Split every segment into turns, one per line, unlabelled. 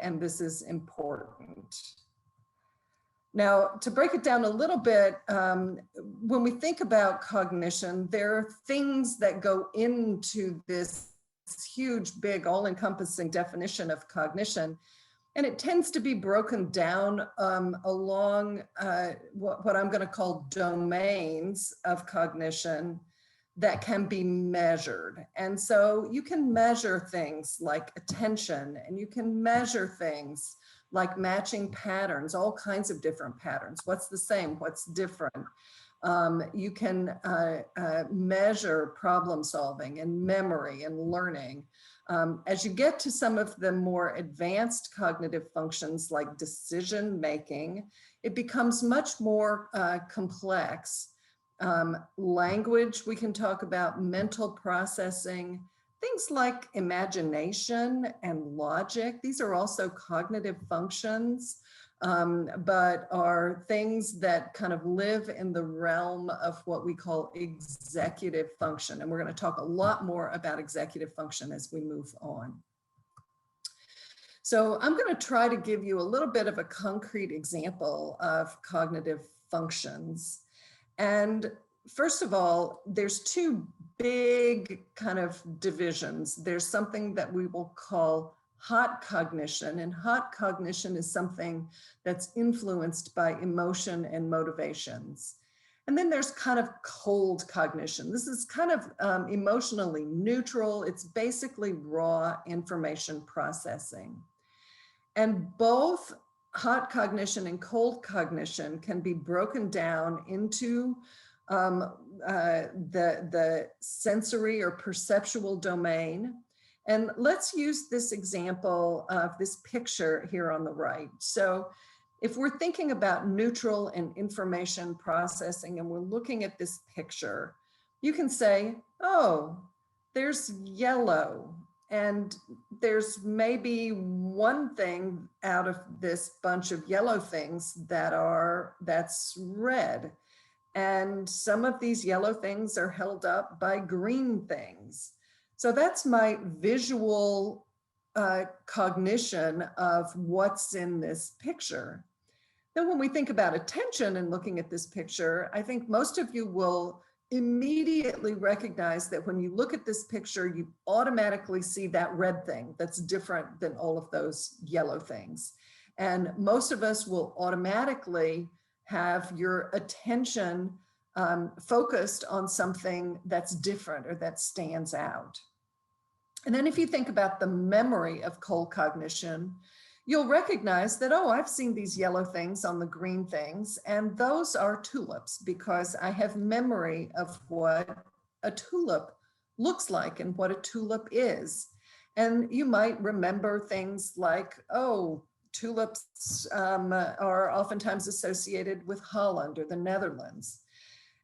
and this is important. Now, to break it down a little bit, when we think about cognition, there are things that go into this huge, big, all-encompassing definition of cognition. And it tends to be broken down along what I'm going to call domains of cognition that can be measured. And so you can measure things like attention, and you can measure things like matching patterns, all kinds of different patterns. What's the same? What's different? You can measure problem solving and memory and learning. As you get to some of the more advanced cognitive functions like decision making, it becomes much more complex. Language, we can talk about mental processing, things like imagination and logic. These are also cognitive functions, but are things that kind of live in the realm of what we call executive function. And we're going to talk a lot more about executive function as we move on. So I'm going to try to give you a little bit of a concrete example of cognitive functions. And first of all, there's two big kind of divisions. There's something that we will call hot cognition, and hot cognition is something that's influenced by emotion and motivations. And then there's kind of cold cognition. This is kind of emotionally neutral. It's basically raw information processing. And both hot cognition and cold cognition can be broken down into the sensory or perceptual domain. And let's use this example of this picture here on the right. So if we're thinking about neutral and information processing and we're looking at this picture, you can say, oh, there's yellow, and there's maybe one thing out of this bunch of yellow things that's red. And some of these yellow things are held up by green things. So that's my visual cognition of what's in this picture. Then when we think about attention and looking at this picture, I think most of you will immediately recognize that when you look at this picture, you automatically see that red thing that's different than all of those yellow things. And most of us will automatically have your attention focused on something that's different or that stands out. And then if you think about the memory of cold cognition, you'll recognize that, oh, I've seen these yellow things on the green things, and those are tulips because I have memory of what a tulip looks like and what a tulip is. And you might remember things like, oh, tulips are oftentimes associated with Holland or the Netherlands.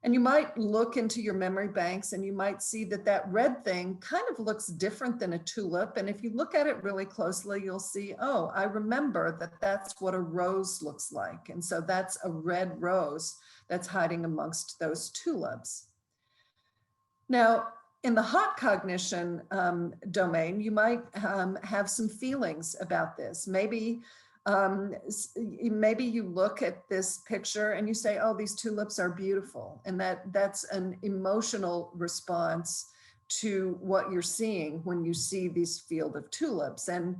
And you might look into your memory banks and you might see that that red thing kind of looks different than a tulip. And if you look at it really closely, you'll see, oh, I remember that that's what a rose looks like. And so that's a red rose that's hiding amongst those tulips. Now, in the hot cognition domain, you might have some feelings about this. Maybe you look at this picture and you say, oh, these tulips are beautiful. And that's an emotional response to what you're seeing when you see this field of tulips. And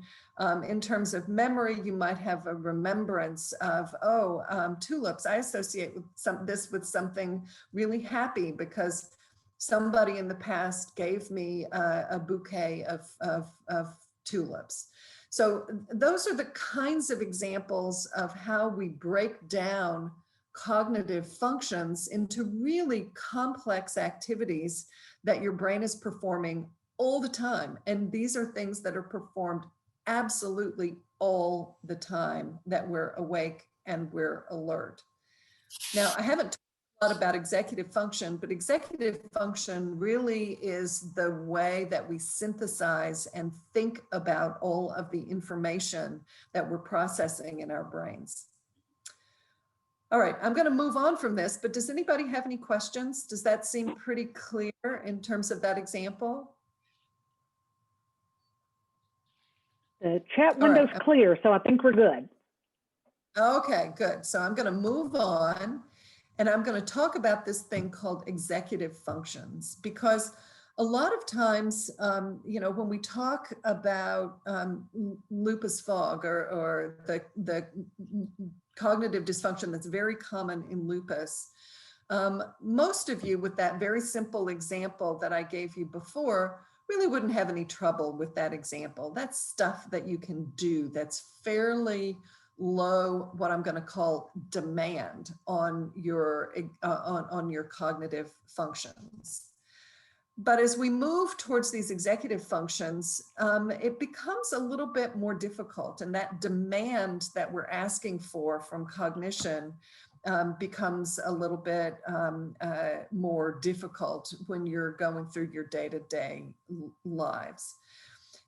in terms of memory, you might have a remembrance of, oh, tulips, I associate this with something really happy because somebody in the past gave me a bouquet of tulips. So those are the kinds of examples of how we break down cognitive functions into really complex activities that your brain is performing all the time. And these are things that are performed absolutely all the time, that we're awake and we're alert. Now, I haven't talked a lot about executive function, but executive function really is the way that we synthesize and think about all of the information that we're processing in our brains. All right, I'm going to move on from this, but does anybody have any questions? Does that seem pretty clear in terms of that example?
The chat
All right.
window's clear, so I think we're good.
Okay, good. So I'm going to move on and I'm going to talk about this thing called executive functions, because a lot of times, when we talk about lupus fog or the cognitive dysfunction that's very common in lupus, most of you, with that very simple example that I gave you before, really wouldn't have any trouble with that example. That's stuff that you can do that's fairly low, what I'm going to call demand on your cognitive functions. But as we move towards these executive functions, it becomes a little bit more difficult, and that demand that we're asking for from cognition becomes a little bit more difficult when you're going through your day-to-day lives.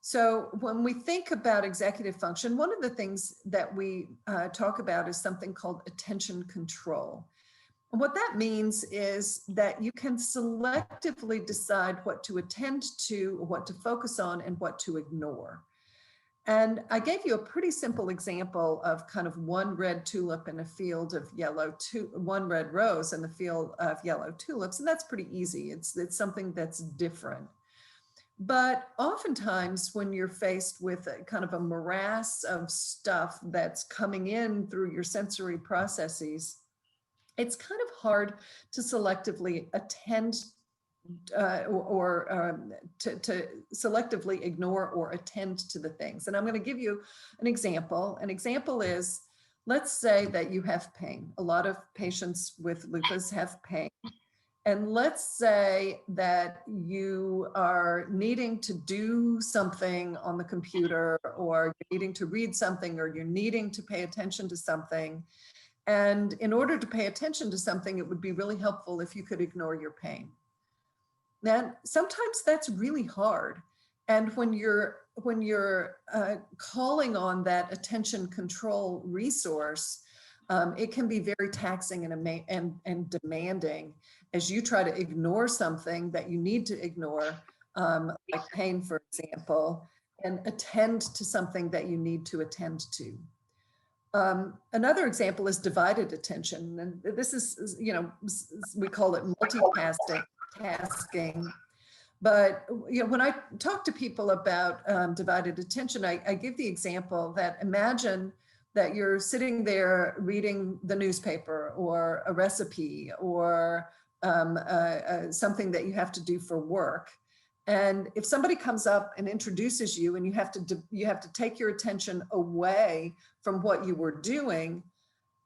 So when we think about executive function, one of the things that we talk about is something called attention control. And what that means is that you can selectively decide what to attend to, what to focus on, and what to ignore. And I gave you a pretty simple example of kind of one red tulip in a field of one red rose in the field of yellow tulips, and that's pretty easy. It's something that's different. But oftentimes when you're faced with a kind of a morass of stuff that's coming in through your sensory processes, it's kind of hard to selectively attend to selectively ignore or attend to the things. And I'm going to give you an example. An example is, let's say that you have pain. A lot of patients with lupus have pain. And let's say that you are needing to do something on the computer, or you're needing to read something, or you're needing to pay attention to something. And in order to pay attention to something, it would be really helpful if you could ignore your pain. Now, sometimes that's really hard. And when you're calling on that attention control resource, it can be very taxing and demanding as you try to ignore something that you need to ignore, like pain, for example, and attend to something that you need to attend to. Another example is divided attention. And this is, we call it multitasking. But when I talk to people about divided attention, I give the example that imagine that you're sitting there reading the newspaper or a recipe or something that you have to do for work. And if somebody comes up and introduces you and you have to take your attention away from what you were doing,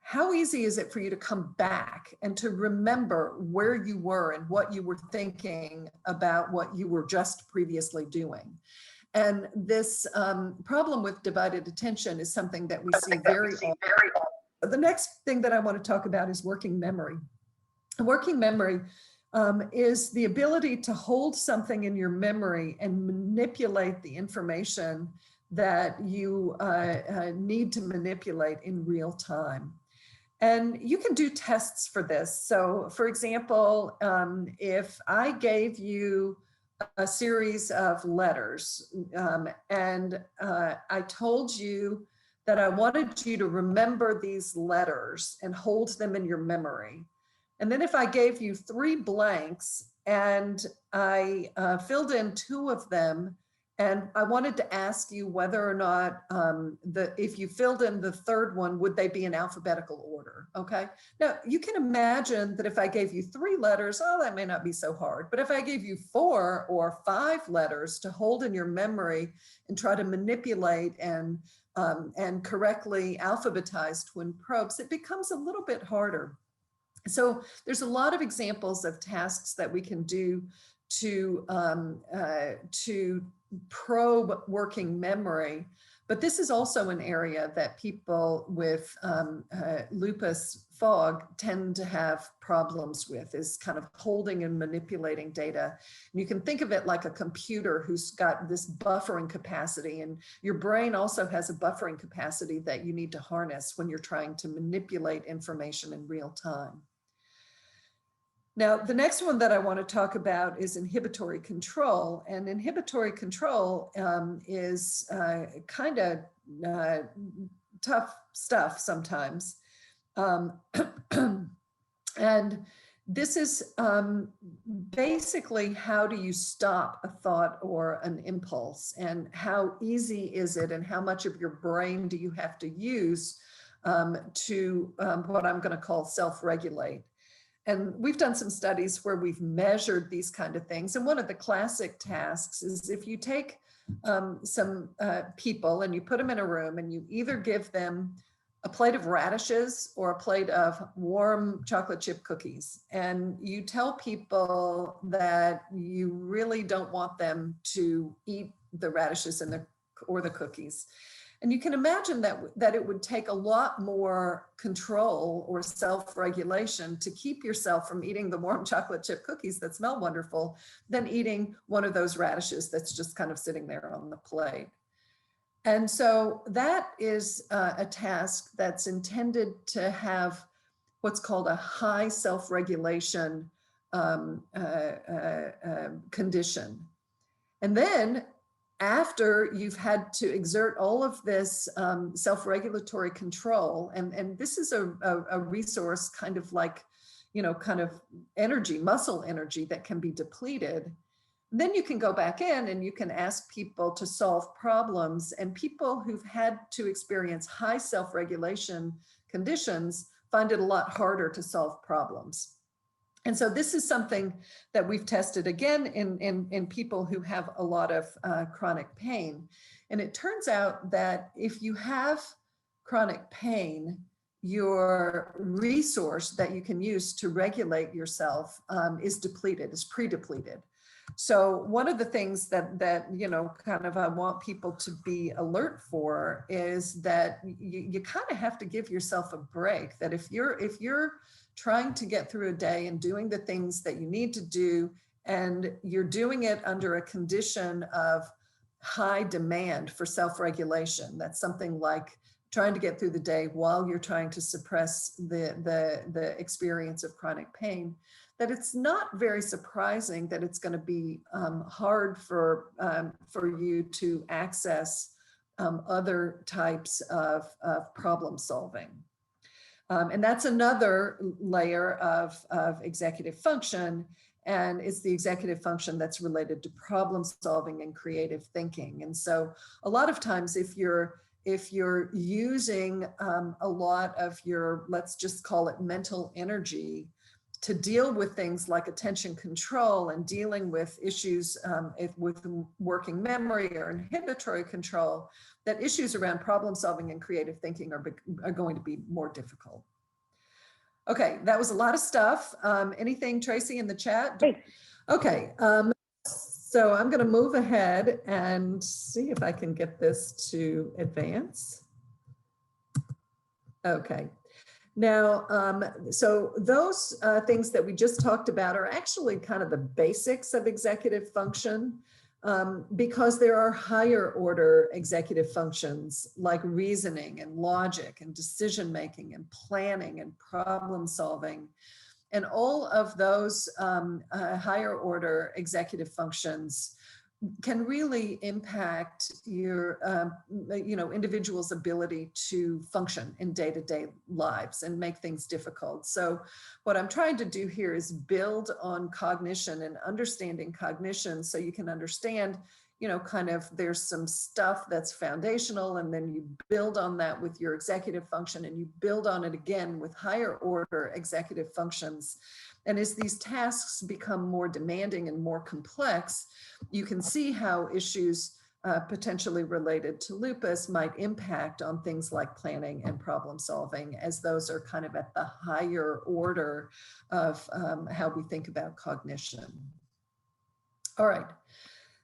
how easy is it for you to come back and to remember where you were and what you were thinking about what you were just previously doing? And this problem with divided attention is something that we see very often. The next thing that I want to talk about is working memory. Working memory is the ability to hold something in your memory and manipulate the information that you need to manipulate in real time. And you can do tests for this. So for example, if I gave you a series of letters and I told you that I wanted you to remember these letters and hold them in your memory. And then if I gave you 3 blanks and I filled in 2 of them, and I wanted to ask you whether or not if you filled in the 3rd one, would they be in alphabetical order? Okay. Now you can imagine that if I gave you 3 letters, oh, that may not be so hard. But if I gave you 4 or 5 letters to hold in your memory and try to manipulate and correctly alphabetize twin probes, it becomes a little bit harder. So there's a lot of examples of tasks that we can do to probe working memory, but this is also an area that people with lupus fog tend to have problems with, is kind of holding and manipulating data. And you can think of it like a computer who's got this buffering capacity, and your brain also has a buffering capacity that you need to harness when you're trying to manipulate information in real time. Now, the next one that I want to talk about is inhibitory control. And inhibitory control is kind of tough stuff sometimes. And this is basically, how do you stop a thought or an impulse, and how easy is it, and how much of your brain do you have to use to what I'm going to call self-regulate. And we've done some studies where we've measured these kind of things. And one of the classic tasks is, if you take some people and you put them in a room and you either give them a plate of radishes or a plate of warm chocolate chip cookies, and you tell people that you really don't want them to eat the radishes and or the cookies. And you can imagine that it would take a lot more control or self-regulation to keep yourself from eating the warm chocolate chip cookies that smell wonderful than eating one of those radishes that's just kind of sitting there on the plate. And so that is a task that's intended to have what's called a high self-regulation condition. And then, after you've had to exert all of this self-regulatory control, and this is a resource kind of like, kind of energy, muscle energy that can be depleted, then you can go back in and you can ask people to solve problems. And people who've had to experience high self-regulation conditions find it a lot harder to solve problems. And so this is something that we've tested again in people who have a lot of chronic pain. And it turns out that if you have chronic pain, your resource that you can use to regulate yourself is depleted, is pre-depleted. So one of the things that kind of I want people to be alert for is that you kind of have to give yourself a break. That if you're trying to get through a day and doing the things that you need to do, and you're doing it under a condition of high demand for self-regulation, that's something like trying to get through the day while you're trying to suppress the experience of chronic pain, that it's not very surprising that it's going to be hard for you to access other types of problem solving. And that's another layer of executive function, and it's the executive function that's related to problem solving and creative thinking. And so a lot of times, if you're using a lot of your, let's just call it mental energy, to deal with things like attention control and dealing with issues with working memory or inhibitory control, that issues around problem solving and creative thinking are going to be more difficult. Okay, that was a lot of stuff. Anything, Tracy, in the chat?
Great.
Okay, so I'm going to move ahead and see if I can get this to advance. Okay. Now, so those things that we just talked about are actually kind of the basics of executive function, because there are higher order executive functions like reasoning and logic and decision making and planning and problem solving. And all of those higher order executive functions can really impact your individual's ability to function in day-to-day lives and make things difficult. So what I'm trying to do here is build on cognition and understanding cognition, so you can understand, kind of, there's some stuff that's foundational, and then you build on that with your executive function, and you build on it again with higher order executive functions. And as these tasks become more demanding and more complex, you can see how issues potentially related to lupus might impact on things like planning and problem solving, as those are kind of at the higher order of how we think about cognition. All right.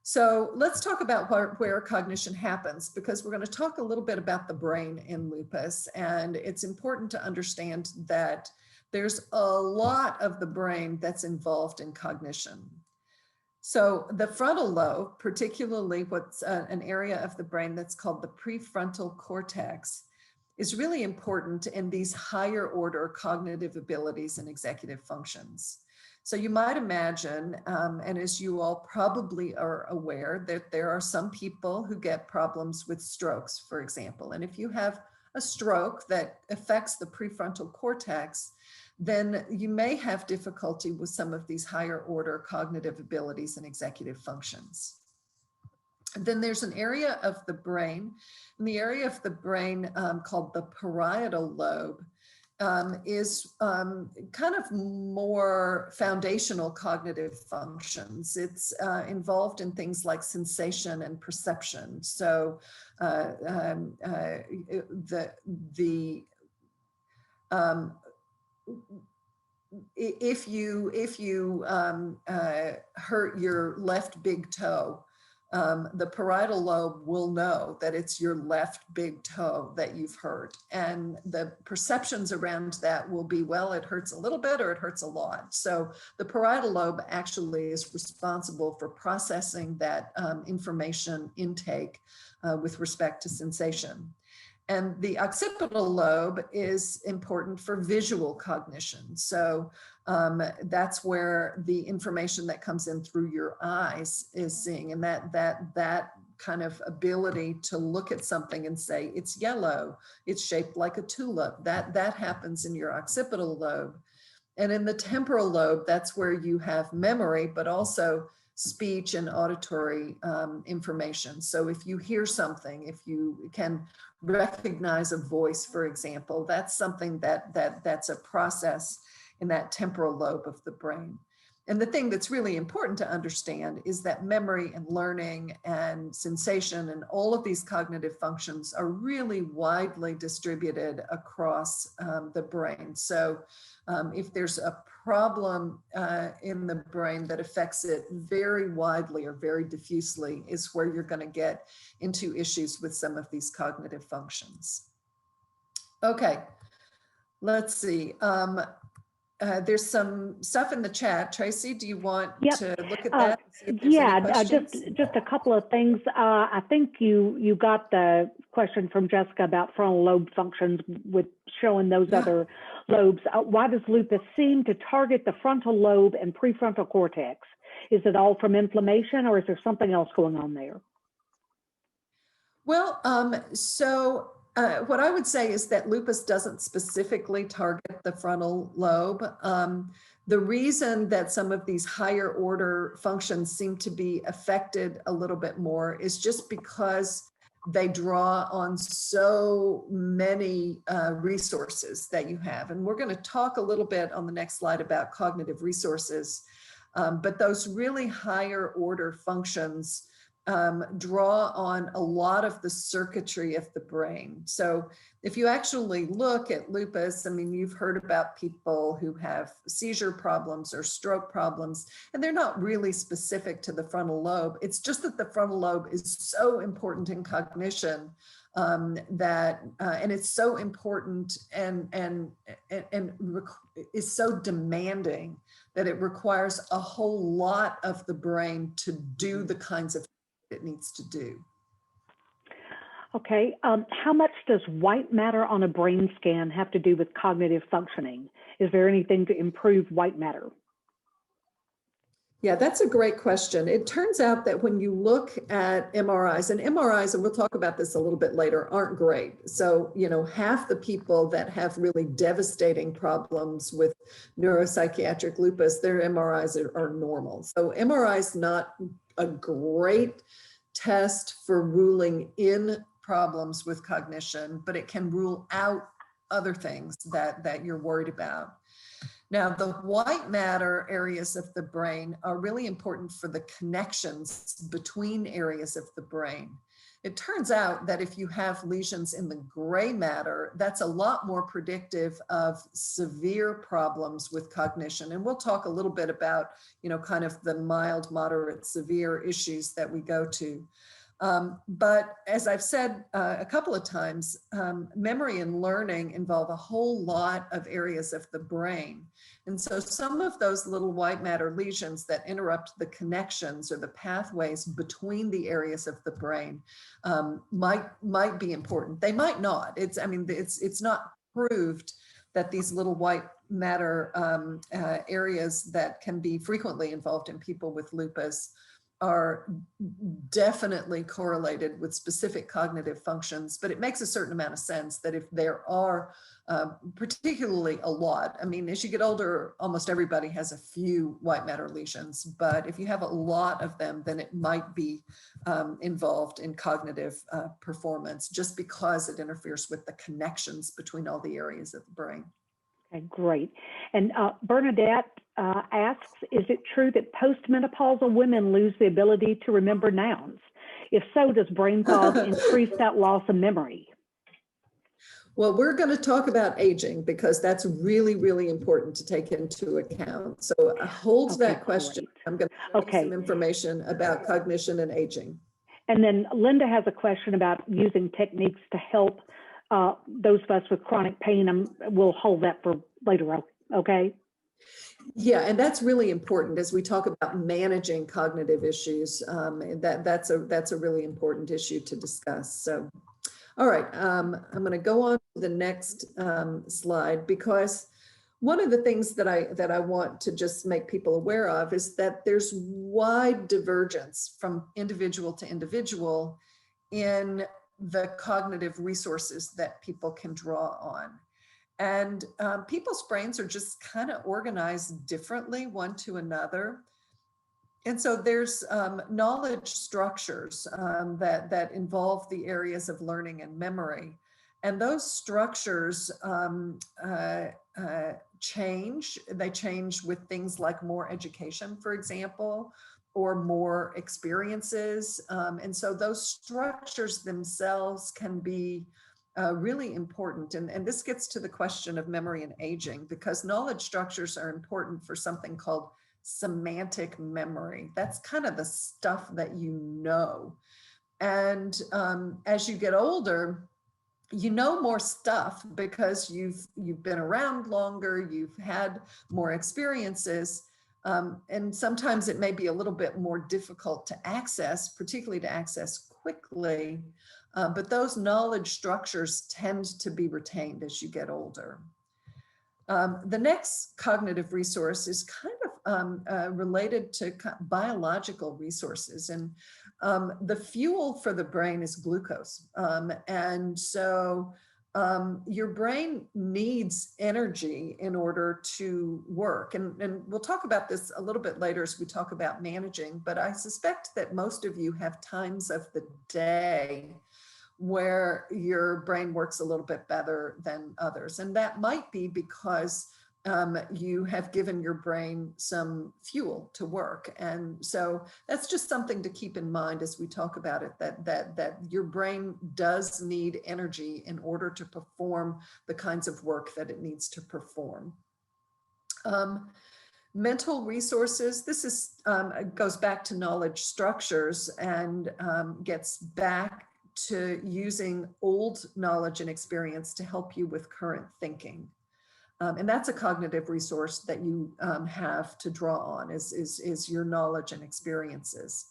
So let's talk about where cognition happens, because we're going to talk a little bit about the brain in lupus. And it's important to understand that there's a lot of the brain that's involved in cognition. So the frontal lobe, particularly what's an area of the brain that's called the prefrontal cortex, is really important in these higher order cognitive abilities and executive functions. So you might imagine, and as you all probably are aware, that there are some people who get problems with strokes, for example. And if you have a stroke that affects the prefrontal cortex, then you may have difficulty with some of these higher order cognitive abilities and executive functions. Then there's an area of the brain, and the area of the brain called the parietal lobe is kind of more foundational cognitive functions. It's involved in things like sensation and perception. So if you hurt your left big toe, the parietal lobe will know that it's your left big toe that you've hurt. And the perceptions around that will be, well, it hurts a little bit or it hurts a lot. So the parietal lobe actually is responsible for processing that information intake with respect to sensation. And the occipital lobe is important for visual cognition. So that's where the information that comes in through your eyes is seeing, and that kind of ability to look at something and say, it's yellow, it's shaped like a tulip, that happens in your occipital lobe. And in the temporal lobe, that's where you have memory, but also speech and auditory information. So if you hear something, if you can recognize a voice, for example, that's something that's a process in that temporal lobe of the brain. And the thing that's really important to understand is that memory and learning and sensation and all of these cognitive functions are really widely distributed across the brain. So if there's a problem in the brain that affects it very widely or very diffusely is where you're going to get into issues with some of these cognitive functions. Okay, let's see. There's some stuff in the chat. Tracy, do you want to look at that?
Just a couple of things. I think you got the question from Jessica about frontal lobe functions with showing those other lobes. Why does lupus seem to target the frontal lobe and prefrontal cortex? Is it all from inflammation, or is there something else going on there?
Well, what I would say is that lupus doesn't specifically target the frontal lobe. The reason that some of these higher order functions seem to be affected a little bit more is just because they draw on so many resources that you have. And we're going to talk a little bit on the next slide about cognitive resources, but those really higher order functions draw on a lot of the circuitry of the brain. So if you actually look at lupus, I mean, you've heard about people who have seizure problems or stroke problems, and they're not really specific to the frontal lobe. It's just that the frontal lobe is so important in cognition and it's so important and is so demanding that it requires a whole lot of the brain to do the kinds of it needs to do.
Okay, how much does white matter on a brain scan have to do with cognitive functioning? Is there anything to improve white matter?
Yeah, that's a great question. It turns out that when you look at MRIs, and we'll talk about this a little bit later, aren't great. So, you know, half the people that have really devastating problems with neuropsychiatric lupus, their MRIs are normal. So MRI is not a great test for ruling in problems with cognition, but it can rule out other things that you're worried about. Now, the white matter areas of the brain are really important for the connections between areas of the brain. It turns out that if you have lesions in the gray matter, that's a lot more predictive of severe problems with cognition. And we'll talk a little bit about, you know, kind of the mild, moderate, severe issues that we go to. But as I've said a couple of times, memory and learning involve a whole lot of areas of the brain. And so some of those little white matter lesions that interrupt the connections or the pathways between the areas of the brain might be important. They might not. It's not proved that these little white matter areas that can be frequently involved in people with lupus are definitely correlated with specific cognitive functions, but it makes a certain amount of sense that if there are particularly a lot, I mean, as you get older, almost everybody has a few white matter lesions, but if you have a lot of them, then it might be involved in cognitive performance just because it interferes with the connections between all the areas of the brain.
Okay, great. And Bernadette asks, is it true that postmenopausal women lose the ability to remember nouns? If so, does brain fog increase that loss of memory?
Well, we're going to talk about aging because that's really, really important to take into account. So hold that question. Great. I'm going to give you some information about cognition and aging.
And then Linda has a question about using techniques to help those of us with chronic pain. We'll hold that for later, okay?
Yeah, and that's really important as we talk about managing cognitive issues. That's a really important issue to discuss. So, all right, I'm going to go on to the next slide, because one of the things that I want to just make people aware of is that there's wide divergence from individual to individual in the cognitive resources that people can draw on. And people's brains are just kind of organized differently one to another. And so there's knowledge structures that involve the areas of learning and memory. And those structures change. They change with things like more education, for example, or more experiences. And so those structures themselves can be really important. And this gets to the question of memory and aging, because knowledge structures are important for something called semantic memory. That's kind of the stuff that you know. And as you get older, you know more stuff because you've been around longer, you've had more experiences. And sometimes it may be a little bit more difficult to access, particularly to access quickly. But those knowledge structures tend to be retained as you get older. The next cognitive resource is kind of related to biological resources. And the fuel for the brain is glucose. And so your brain needs energy in order to work. And we'll talk about this a little bit later as we talk about managing, but I suspect that most of you have times of the day where your brain works a little bit better than others. And that might be because you have given your brain some fuel to work. And so that's just something to keep in mind as we talk about it, that your brain does need energy in order to perform the kinds of work that it needs to perform. Mental resources, this is goes back to knowledge structures and gets back to using old knowledge and experience to help you with current thinking. And that's a cognitive resource that you have to draw on is your knowledge and experiences.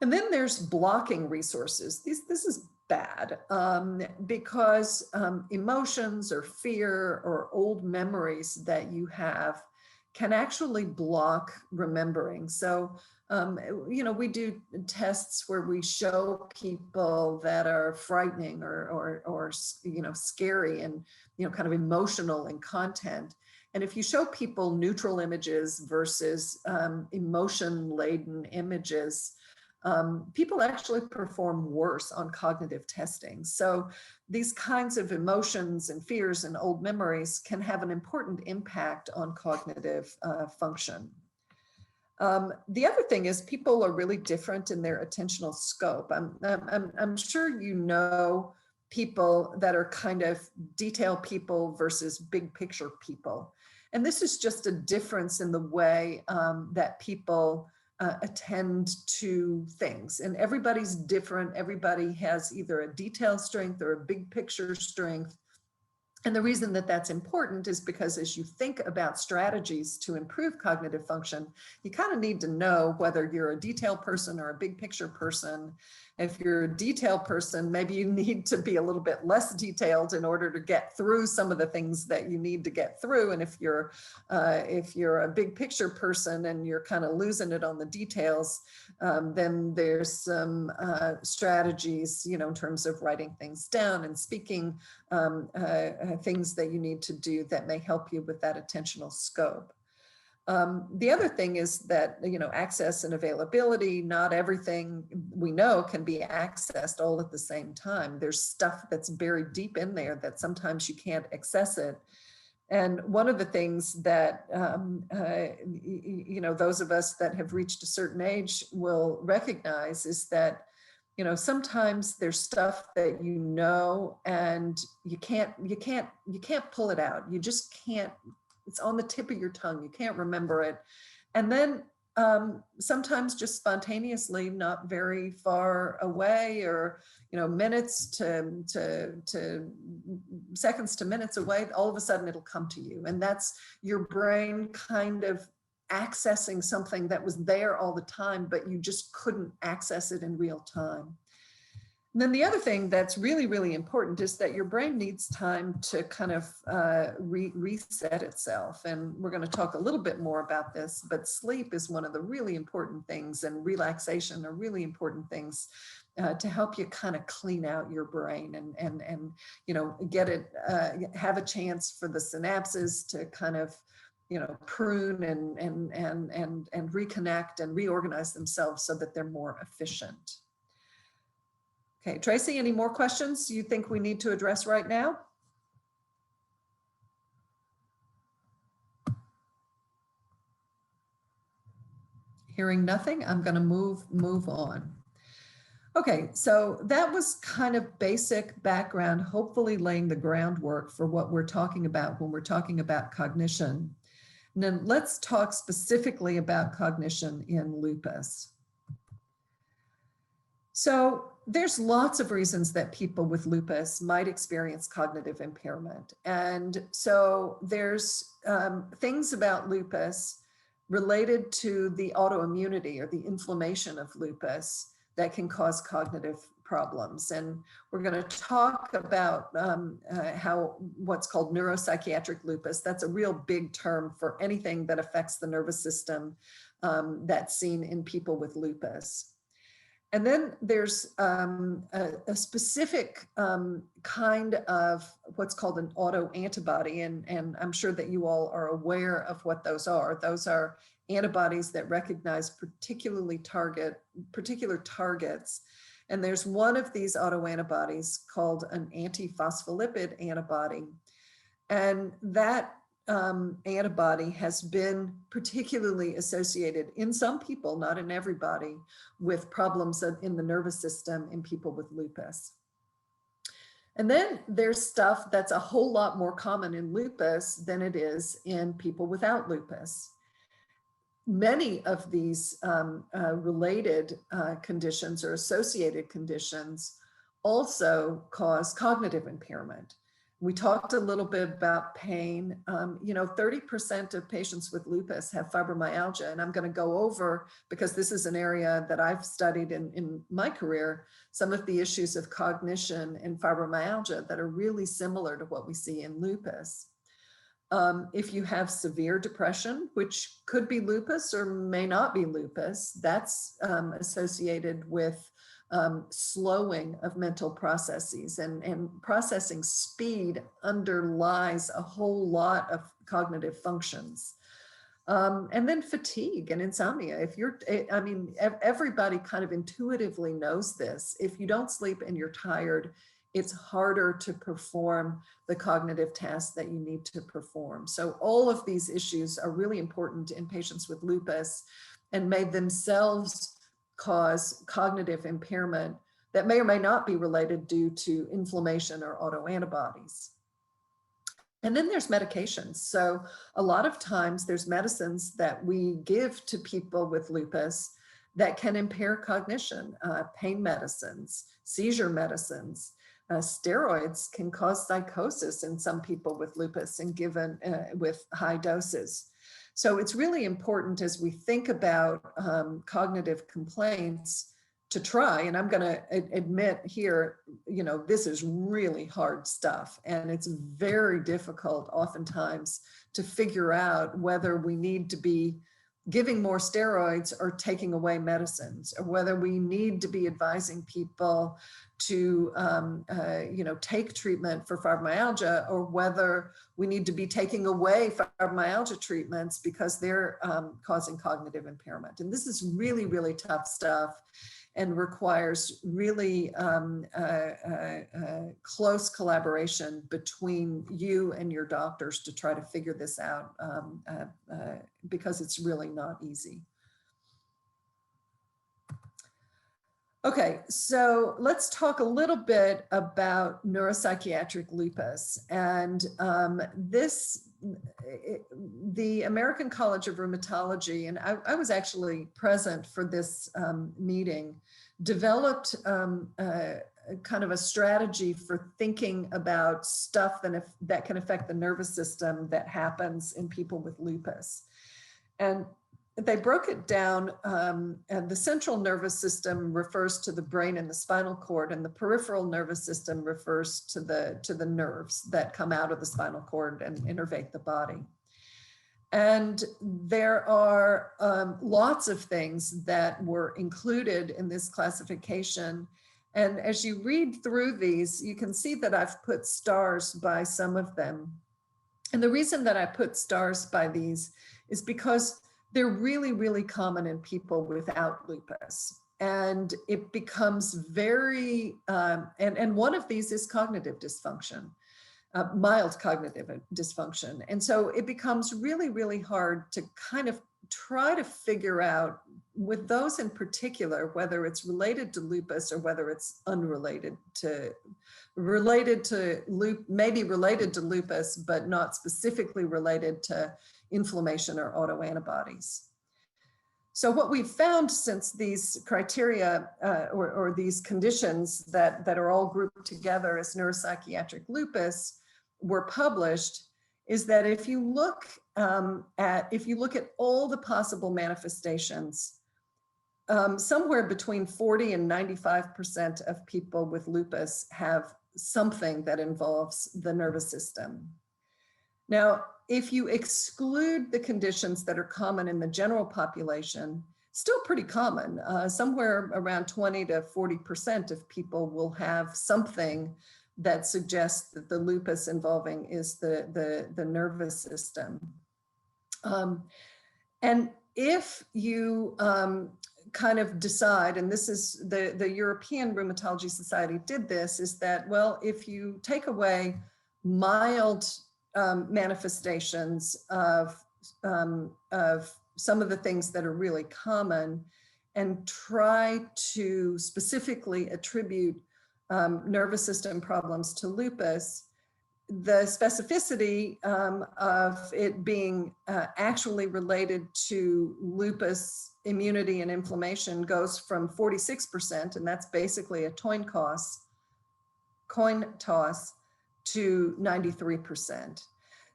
And then there's blocking resources. This is bad because emotions or fear or old memories that you have can actually block remembering. So, you know, we do tests where we show people that are frightening or you know, scary and, you know, kind of emotional in content. And if you show people neutral images versus emotion-laden images, people actually perform worse on cognitive testing. So these kinds of emotions and fears and old memories can have an important impact on cognitive function. The other thing is people are really different in their attentional scope. I'm sure you know people that are kind of detail people versus big picture people. And this is just a difference in the way that people attend to things. And everybody's different. Everybody has either a detail strength or a big picture strength. And the reason that that's important is because as you think about strategies to improve cognitive function, you kind of need to know whether you're a detail person or a big picture person. If you're a detail person, maybe you need to be a little bit less detailed in order to get through some of the things that you need to get through. And if you're a big picture person and you're kind of losing it on the details, then there's some strategies, you know, in terms of writing things down and speaking, things that you need to do that may help you with that attentional scope. The other thing is that, you know, access and availability, not everything we know can be accessed all at the same time. There's stuff that's buried deep in there that sometimes you can't access it. And one of the things that, you know, those of us that have reached a certain age will recognize is that, you know, sometimes there's stuff that you know and you can't pull it out. You just can't. It's on the tip of your tongue. You can't remember it. And then sometimes just spontaneously, not very far away, or, you know, minutes to seconds to minutes away, all of a sudden it'll come to you. And that's your brain kind of accessing something that was there all the time, but you just couldn't access it in real time. And then the other thing that's really, really important is that your brain needs time to kind of reset itself. And we're going to talk a little bit more about this, but sleep is one of the really important things, and relaxation are really important things to help you kind of clean out your brain and you know, get it, have a chance for the synapses to kind of, you know, prune and reconnect and reorganize themselves so that they're more efficient. Okay, Tracy, any more questions you think we need to address right now? Hearing nothing, I'm going to move on. Okay, so that was kind of basic background, hopefully laying the groundwork for what we're talking about when we're talking about cognition. And then let's talk specifically about cognition in lupus. So there's lots of reasons that people with lupus might experience cognitive impairment. And so there's things about lupus related to the autoimmunity or the inflammation of lupus that can cause cognitive problems. And we're going to talk about how what's called neuropsychiatric lupus, that's a real big term for anything that affects the nervous system that's seen in people with lupus. And then there's a specific kind of what's called an autoantibody, and I'm sure that you all are aware of what those are. Those are antibodies that recognize particular targets. And there's one of these autoantibodies called an antiphospholipid antibody. And that antibody has been particularly associated in some people, not in everybody, with problems in the nervous system in people with lupus. And then there's stuff that's a whole lot more common in lupus than it is in people without lupus. Many of these related conditions or associated conditions also cause cognitive impairment. We talked a little bit about pain. You know, 30% of patients with lupus have fibromyalgia, and I'm going to go over, because this is an area that I've studied in my career, some of the issues of cognition and fibromyalgia that are really similar to what we see in lupus. If you have severe depression, which could be lupus or may not be lupus, that's associated with slowing of mental processes, and processing speed underlies a whole lot of cognitive functions. And then fatigue and insomnia. If you're, I mean, everybody kind of intuitively knows this. If you don't sleep and you're tired, it's harder to perform the cognitive tasks that you need to perform. So all of these issues are really important in patients with lupus and may themselves cause cognitive impairment that may or may not be related due to inflammation or autoantibodies. And then there's medications. So a lot of times there's medicines that we give to people with lupus that can impair cognition, pain medicines, seizure medicines. steroids can cause psychosis in some people with lupus and given with high doses. So it's really important as we think about cognitive complaints to try, and I'm going to admit here, this is really hard stuff, and it's very difficult oftentimes to figure out whether we need to be giving more steroids or taking away medicines, or whether we need to be advising people to, take treatment for fibromyalgia, or whether we need to be taking away fibromyalgia treatments because they're causing cognitive impairment. And this is really, really tough stuff and requires really close collaboration between you and your doctors to try to figure this out, because it's really not easy. Okay, so let's talk a little bit about neuropsychiatric lupus. And the American College of Rheumatology, and I was actually present for this meeting, developed kind of a strategy for thinking about stuff that can affect the nervous system that happens in people with lupus. And they broke it down, and the central nervous system refers to the brain and the spinal cord, and the peripheral nervous system refers to the nerves that come out of the spinal cord and innervate the body. And there are lots of things that were included in this classification. And as you read through these, you can see that I've put stars by some of them. And the reason that I put stars by these is because they're really, really common in people without lupus. And it becomes very, and one of these is cognitive dysfunction, mild cognitive dysfunction. And so it becomes really, really hard to kind of try to figure out with those in particular, whether it's related to lupus or whether it's unrelated to, maybe related to lupus, but not specifically related to inflammation or autoantibodies. So what we've found since these criteria or these conditions that are all grouped together as neuropsychiatric lupus were published is that if you look at all the possible manifestations, somewhere between 40 and 95% of people with lupus have something that involves the nervous system. Now, if you exclude the conditions that are common in the general population, still pretty common, somewhere around 20 to 40% of people will have something that suggests that the lupus involving is the nervous system. And if you kind of decide, and this is the European Rheumatology Society did this, is that, well, if you take away mild manifestations of some of the things that are really common and try to specifically attribute nervous system problems to lupus, the specificity of it being actually related to lupus immunity and inflammation goes from 46%, and that's basically a coin toss, to 93%.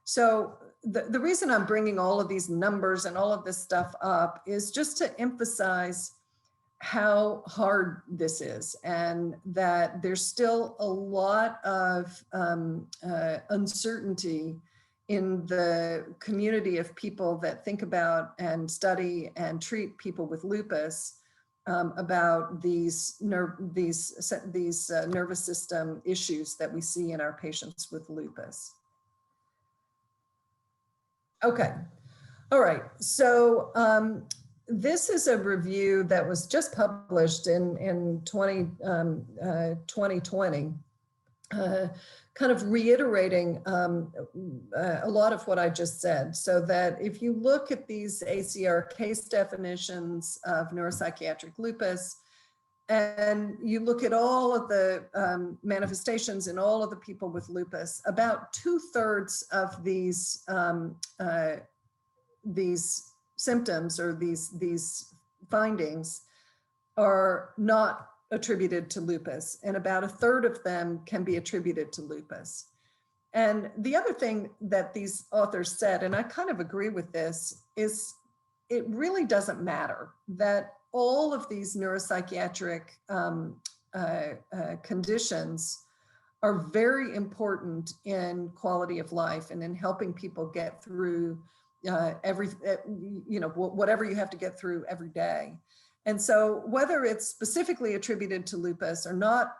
So the reason I'm bringing all of these numbers and all of this stuff up is just to emphasize how hard this is, and that there's still a lot of uncertainty in the community of people that think about and study and treat people with lupus about these nervous system issues that we see in our patients with lupus. Okay, all right, so this is a review that was just published in 2020, kind of reiterating a lot of what I just said, so that if you look at these ACR case definitions of neuropsychiatric lupus, and you look at all of the manifestations in all of the people with lupus, about 2/3 of these symptoms or these findings are not attributed to lupus, and about 1/3 of them can be attributed to lupus. And the other thing that these authors said, and I kind of agree with this, is it really doesn't matter that all of these neuropsychiatric conditions are very important in quality of life and in helping people get through whatever you have to get through every day. And so whether it's specifically attributed to lupus or not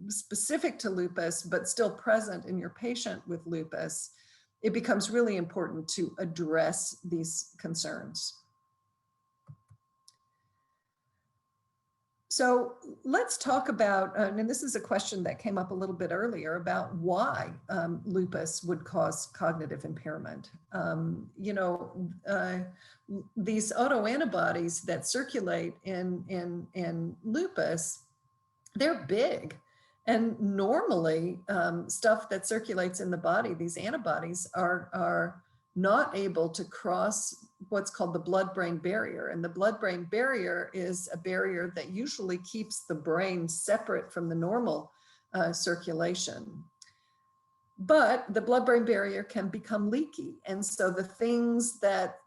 specific to lupus, but still present in your patient with lupus, it becomes really important to address these concerns. So let's talk about, and this is a question that came up a little bit earlier, about why lupus would cause cognitive impairment. These autoantibodies that circulate in lupus, they're big. And normally stuff that circulates in the body, these antibodies are not able to cross what's called the blood-brain barrier. And the blood-brain barrier is a barrier that usually keeps the brain separate from the normal circulation. But the blood-brain barrier can become leaky. And so the things that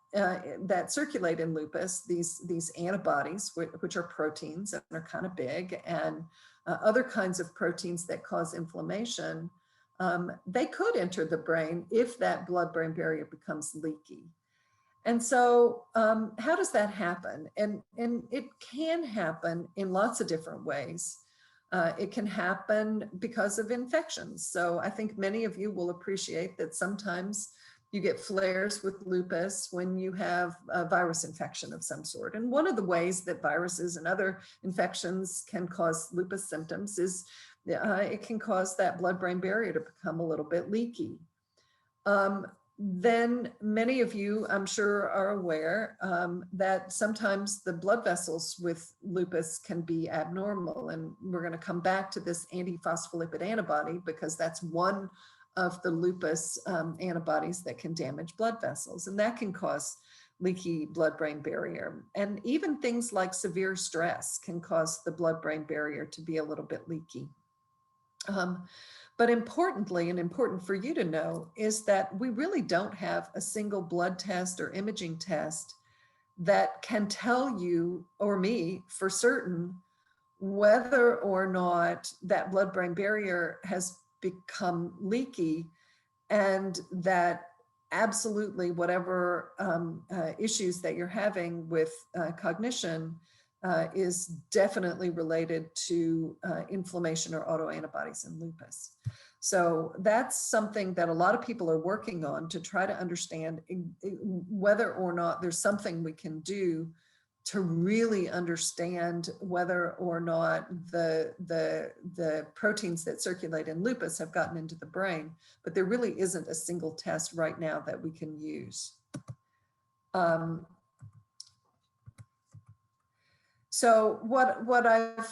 circulate in lupus, these antibodies, which are proteins and are kind of big, and other kinds of proteins that cause inflammation, they could enter the brain if that blood-brain barrier becomes leaky. And so how does that happen? And it can happen in lots of different ways. It can happen because of infections. So I think many of you will appreciate that sometimes you get flares with lupus when you have a virus infection of some sort. And one of the ways that viruses and other infections can cause lupus symptoms is it can cause that blood-brain barrier to become a little bit leaky. Then many of you, I'm sure, are aware that sometimes the blood vessels with lupus can be abnormal. And we're going to come back to this antiphospholipid antibody because that's one of the lupus antibodies that can damage blood vessels. And that can cause leaky blood-brain barrier. And even things like severe stress can cause the blood-brain barrier to be a little bit leaky. But importantly, and important for you to know, is that we really don't have a single blood test or imaging test that can tell you or me for certain whether or not that blood-brain barrier has become leaky, and that absolutely whatever issues that you're having with cognition is definitely related to inflammation or autoantibodies in lupus. So that's something that a lot of people are working on to try to understand whether or not there's something we can do to really understand whether or not the proteins that circulate in lupus have gotten into the brain. But there really isn't a single test right now that we can use. So what I've,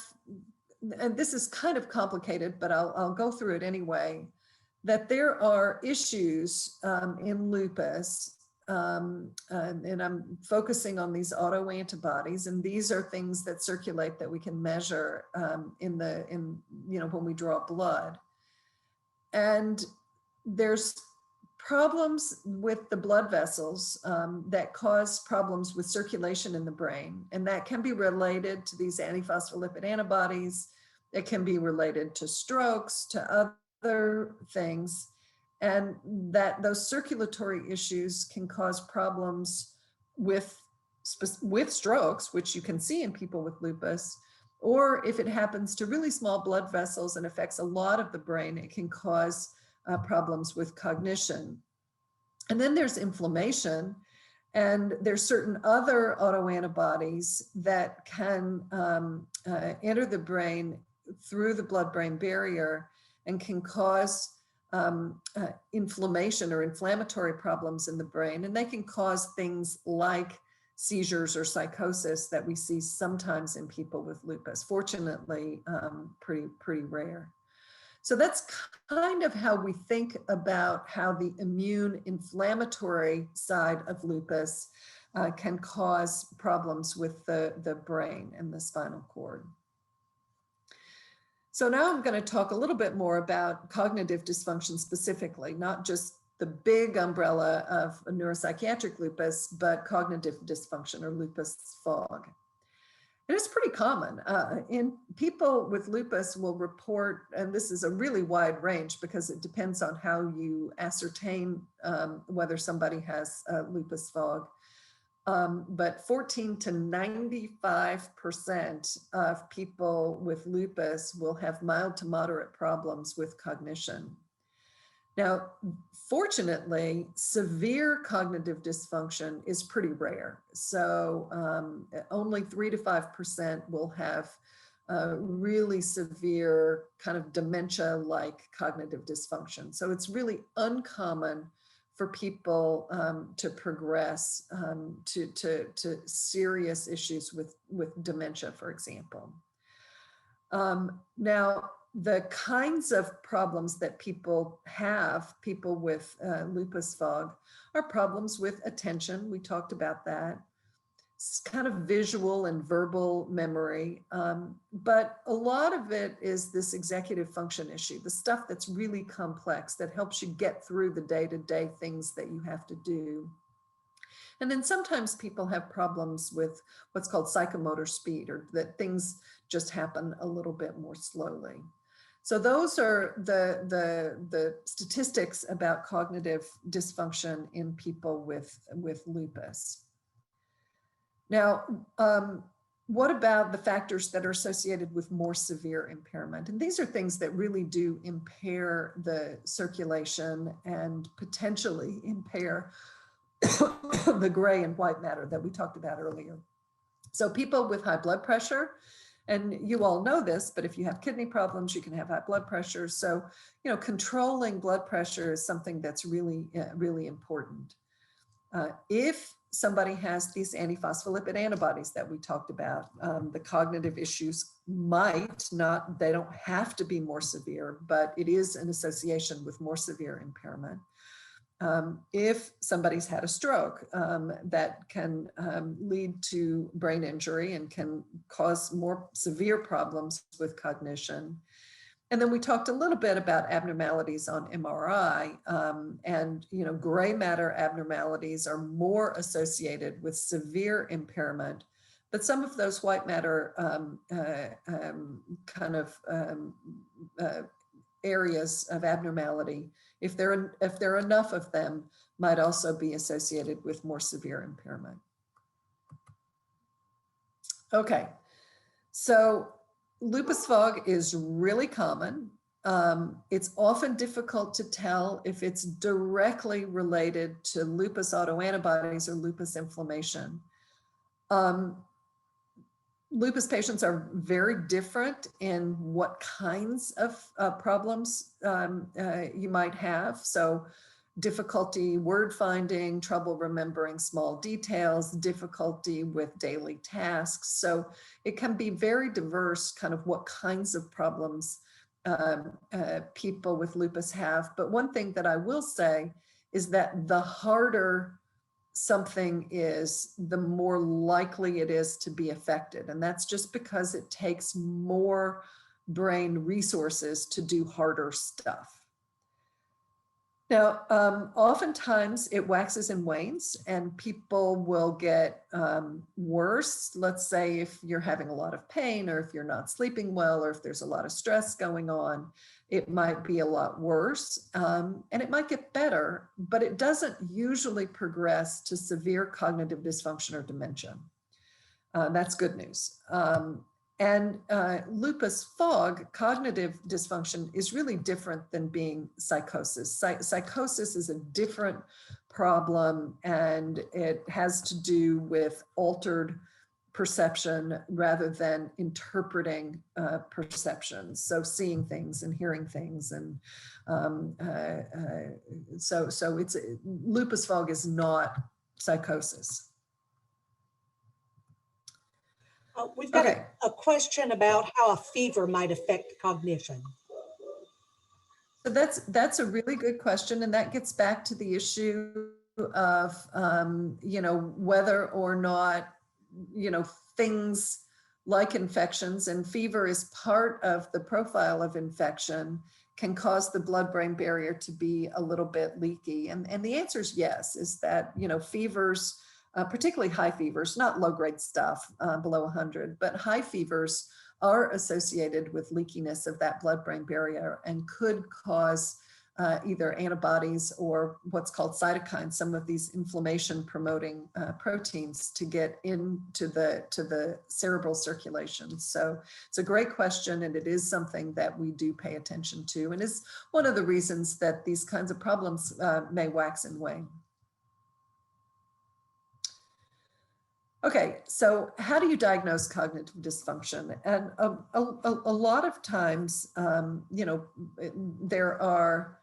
and this is kind of complicated, but I'll go through it anyway, that there are issues in lupus, and I'm focusing on these autoantibodies, and these are things that circulate that we can measure when we draw blood. And there's problems with the blood vessels that cause problems with circulation in the brain. And that can be related to these antiphospholipid antibodies. It can be related to strokes, to other things. And that those circulatory issues can cause problems with strokes, which you can see in people with lupus. Or if it happens to really small blood vessels and affects a lot of the brain, it can cause problems with cognition. And then there's inflammation, and there's certain other autoantibodies that can enter the brain through the blood-brain barrier and can cause inflammation or inflammatory problems in the brain. And they can cause things like seizures or psychosis that we see sometimes in people with lupus. Fortunately, pretty rare. So that's kind of how we think about how the immune inflammatory side of lupus can cause problems with the brain and the spinal cord. So now I'm going to talk a little bit more about cognitive dysfunction specifically, not just the big umbrella of neuropsychiatric lupus, but cognitive dysfunction or lupus fog. And it's pretty common. In people with lupus will report, and this is a really wide range because it depends on how you ascertain whether somebody has lupus fog. But 14 to 95% of people with lupus will have mild to moderate problems with cognition. Now, fortunately, severe cognitive dysfunction is pretty rare. So only 3 to 5% will have really severe kind of dementia-like cognitive dysfunction. So it's really uncommon for people to progress to serious issues with dementia, for example. Now, the kinds of problems that people with lupus fog, are problems with attention. We talked about that. It's kind of visual and verbal memory, but a lot of it is this executive function issue, the stuff that's really complex that helps you get through the day-to-day things that you have to do. And then sometimes people have problems with what's called psychomotor speed, or that things just happen a little bit more slowly. So those are the statistics about cognitive dysfunction in people with lupus. Now, what about the factors that are associated with more severe impairment? And these are things that really do impair the circulation and potentially impair the gray and white matter that we talked about earlier. So people with high blood pressure, and you all know this, but if you have kidney problems, you can have high blood pressure. So, controlling blood pressure is something that's really, really important. If somebody has these antiphospholipid antibodies that we talked about, the cognitive issues they don't have to be more severe, but it is an association with more severe impairment. If somebody's had a stroke, that can lead to brain injury and can cause more severe problems with cognition. And then we talked a little bit about abnormalities on MRI, and gray matter abnormalities are more associated with severe impairment, but some of those white matter areas of abnormality, if there are enough of them, might also be associated with more severe impairment. Okay, so lupus fog is really common. It's often difficult to tell if it's directly related to lupus autoantibodies or lupus inflammation. Lupus patients are very different in what kinds of problems you might have. So difficulty word finding, trouble remembering small details, difficulty with daily tasks. So it can be very diverse, kind of what kinds of problems people with lupus have. But one thing that I will say is that the harder something is, the more likely it is to be affected. And that's just because it takes more brain resources to do harder stuff. Now, oftentimes it waxes and wanes, and people will get worse. Let's say if you're having a lot of pain, or if you're not sleeping well, or if there's a lot of stress going on, it might be a lot worse, and it might get better, but it doesn't usually progress to severe cognitive dysfunction or dementia. That's good news. And lupus fog, cognitive dysfunction, is really different than being psychosis. Psychosis is a different problem, and it has to do with altered perception rather than interpreting perceptions. So seeing things and hearing things, and so it's lupus fog is not psychosis.
We've got a question about how a fever might affect cognition.
So that's a really good question, and that gets back to the issue of whether or not things like infections, and fever is part of the profile of infection, can cause the blood-brain barrier to be a little bit leaky. And the answer is yes, is that, you know, fevers, particularly high fevers, not low-grade stuff below 100, but high fevers are associated with leakiness of that blood-brain barrier and could cause either antibodies or what's called cytokines, some of these inflammation-promoting proteins, to get into the cerebral circulation. So it's a great question, and it is something that we do pay attention to, and is one of the reasons that these kinds of problems may wax and wane. Okay, so how do you diagnose cognitive dysfunction? And a lot of times, you know, there are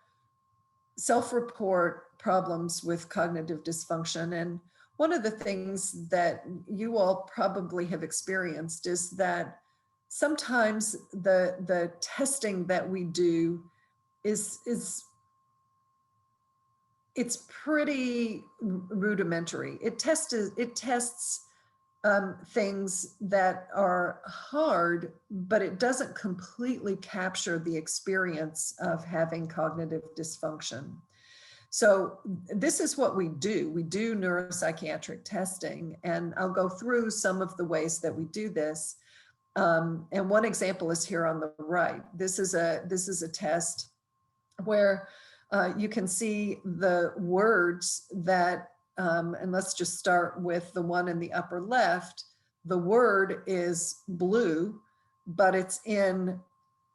self-report problems with cognitive dysfunction. And one of the things that you all probably have experienced is that sometimes the testing that we do is it's pretty rudimentary. It tests things that are hard, but it doesn't completely capture the experience of having cognitive dysfunction. So this is what we do. We do neuropsychiatric testing, and I'll go through some of the ways that we do this. And one example is here on the right. This is a test where you can see the words that and let's just start with the one in the upper left. The word is blue, but it's in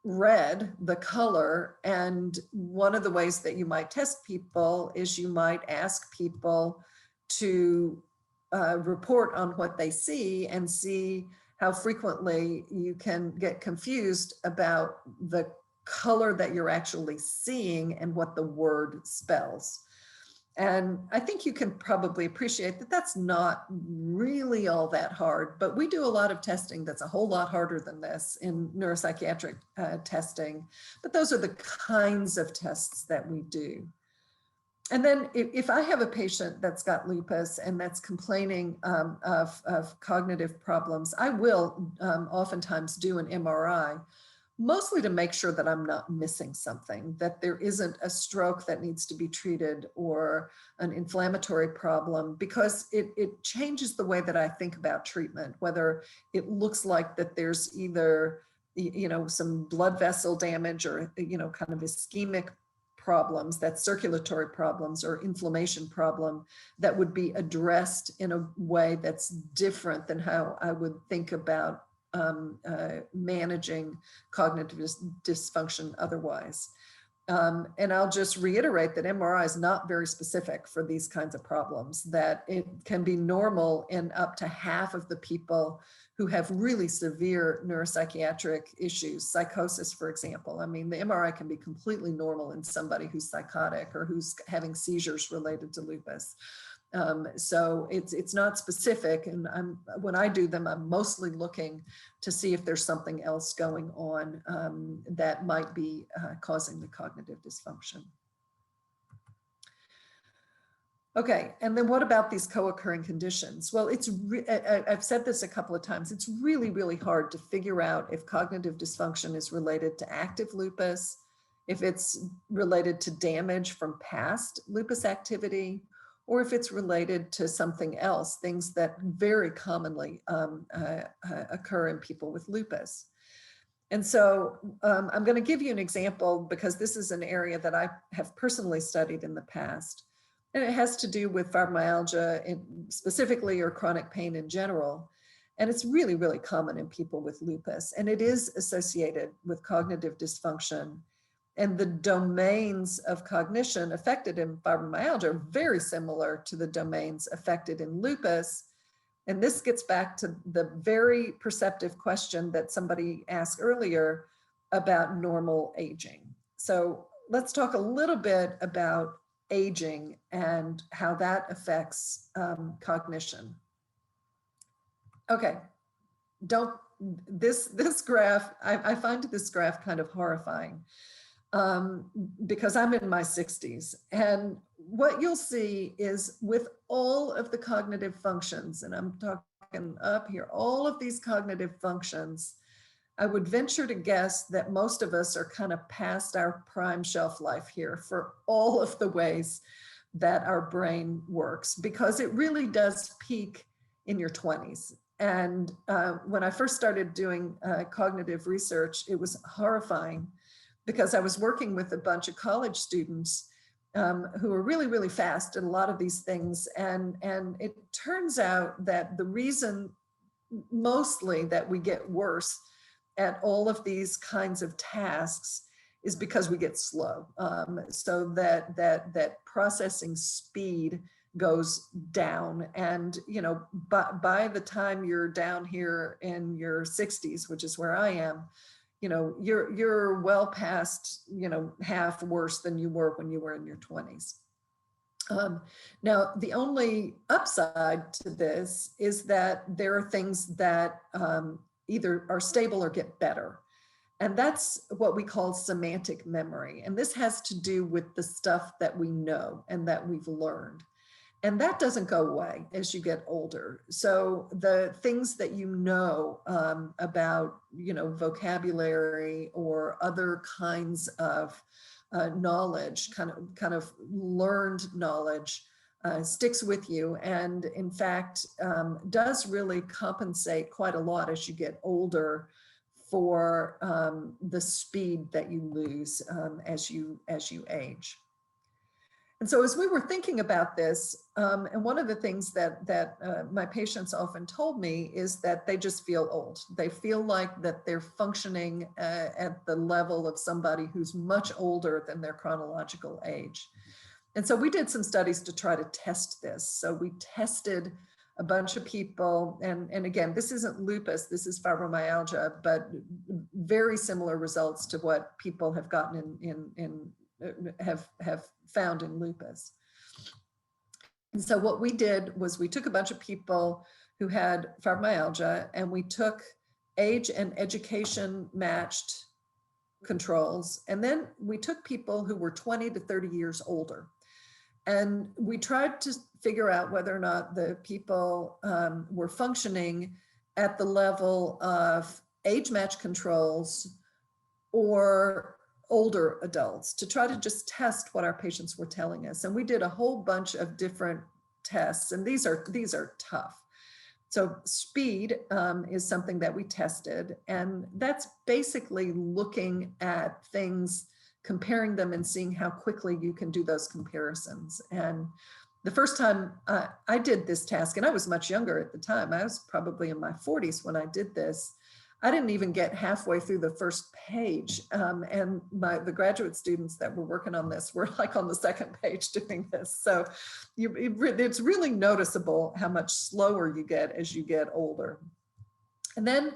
red, the color. And one of the ways that you might test people is you might ask people to report on what they see and see how frequently you can get confused about the color that you're actually seeing and what the word spells. And I think you can probably appreciate that that's not really all that hard, but we do a lot of testing that's a whole lot harder than this in neuropsychiatric testing. But those are the kinds of tests that we do. And then if I have a patient that's got lupus and that's complaining of cognitive problems, I will oftentimes do an MRI, mostly to make sure that I'm not missing something, that there isn't a stroke that needs to be treated or an inflammatory problem, because it changes the way that I think about treatment, whether it looks like that there's either, you know, some blood vessel damage or, you know, kind of ischemic problems, that circulatory problems or inflammation problem that would be addressed in a way that's different than how I would think about managing cognitive dysfunction otherwise. And I'll just reiterate that MRI is not very specific for these kinds of problems, that it can be normal in up to half of the people who have really severe neuropsychiatric issues, psychosis, for example. I mean, the MRI can be completely normal in somebody who's psychotic or who's having seizures related to lupus. So it's not specific, and when I do them, I'm mostly looking to see if there's something else going on that might be causing the cognitive dysfunction. Okay, and then what about these co-occurring conditions? Well, I've said this a couple of times, it's really, really hard to figure out if cognitive dysfunction is related to active lupus, if it's related to damage from past lupus activity, or if it's related to something else, things that very commonly occur in people with lupus. And so I'm going to give you an example because this is an area that I have personally studied in the past. And it has to do with fibromyalgia specifically, or chronic pain in general. And it's really, really common in people with lupus. And it is associated with cognitive dysfunction. And the domains of cognition affected in fibromyalgia are very similar to the domains affected in lupus. And this gets back to the very perceptive question that somebody asked earlier about normal aging. So let's talk a little bit about aging and how that affects cognition. Okay, this graph, I find this graph kind of horrifying. Because I'm in my 60s. And what you'll see is with all of the cognitive functions, and I'm talking and up here, all of these cognitive functions, I would venture to guess that most of us are kind of past our prime shelf life here for all of the ways that our brain works, because it really does peak in your 20s. And when I first started doing cognitive research, it was horrifying, because I was working with a bunch of college students who are really, really fast at a lot of these things. And it turns out that the reason mostly that we get worse at all of these kinds of tasks is because we get slow. So that processing speed goes down. And, you know, by the time you're down here in your 60s, which is where I am, you know, you're well past, you know, half worse than you were when you were in your 20s. Now, the only upside to this is that there are things that either are stable or get better. And that's what we call semantic memory. And this has to do with the stuff that we know and that we've learned. And that doesn't go away as you get older. So the things that you know about, you know, vocabulary or other kinds of knowledge, kind of learned knowledge, sticks with you, and in fact does really compensate quite a lot as you get older for the speed that you lose as you age. And so as we were thinking about this, and one of the things that my patients often told me is that they just feel old. They feel like that they're functioning at the level of somebody who's much older than their chronological age. And so we did some studies to try to test this. So we tested a bunch of people, and again, this isn't lupus, this is fibromyalgia, but very similar results to what people have gotten have found in lupus. And so what we did was we took a bunch of people who had fibromyalgia, and we took age and education matched controls. And then we took people who were 20 to 30 years older. And we tried to figure out whether or not the people were functioning at the level of age match controls or older adults, to try to just test what our patients were telling us. And we did a whole bunch of different tests, and these are tough. So speed is something that we tested, and that's basically looking at things, comparing them and seeing how quickly you can do those comparisons. And the first time I did this task, and I was much younger at the time, I was probably in my 40s when I did this, I didn't even get halfway through the first page. And the graduate students that were working on this were like on the second page doing this. So it's really noticeable how much slower you get as you get older. And then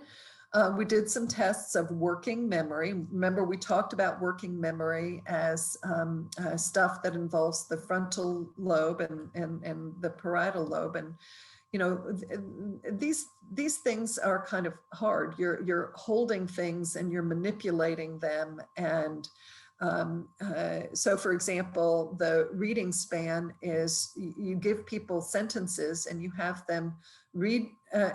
we did some tests of working memory. Remember, we talked about working memory as stuff that involves the frontal lobe and the parietal lobe. And you know, these things are kind of hard. You're holding things and you're manipulating them. And so for example, the reading span is you give people sentences and you have them read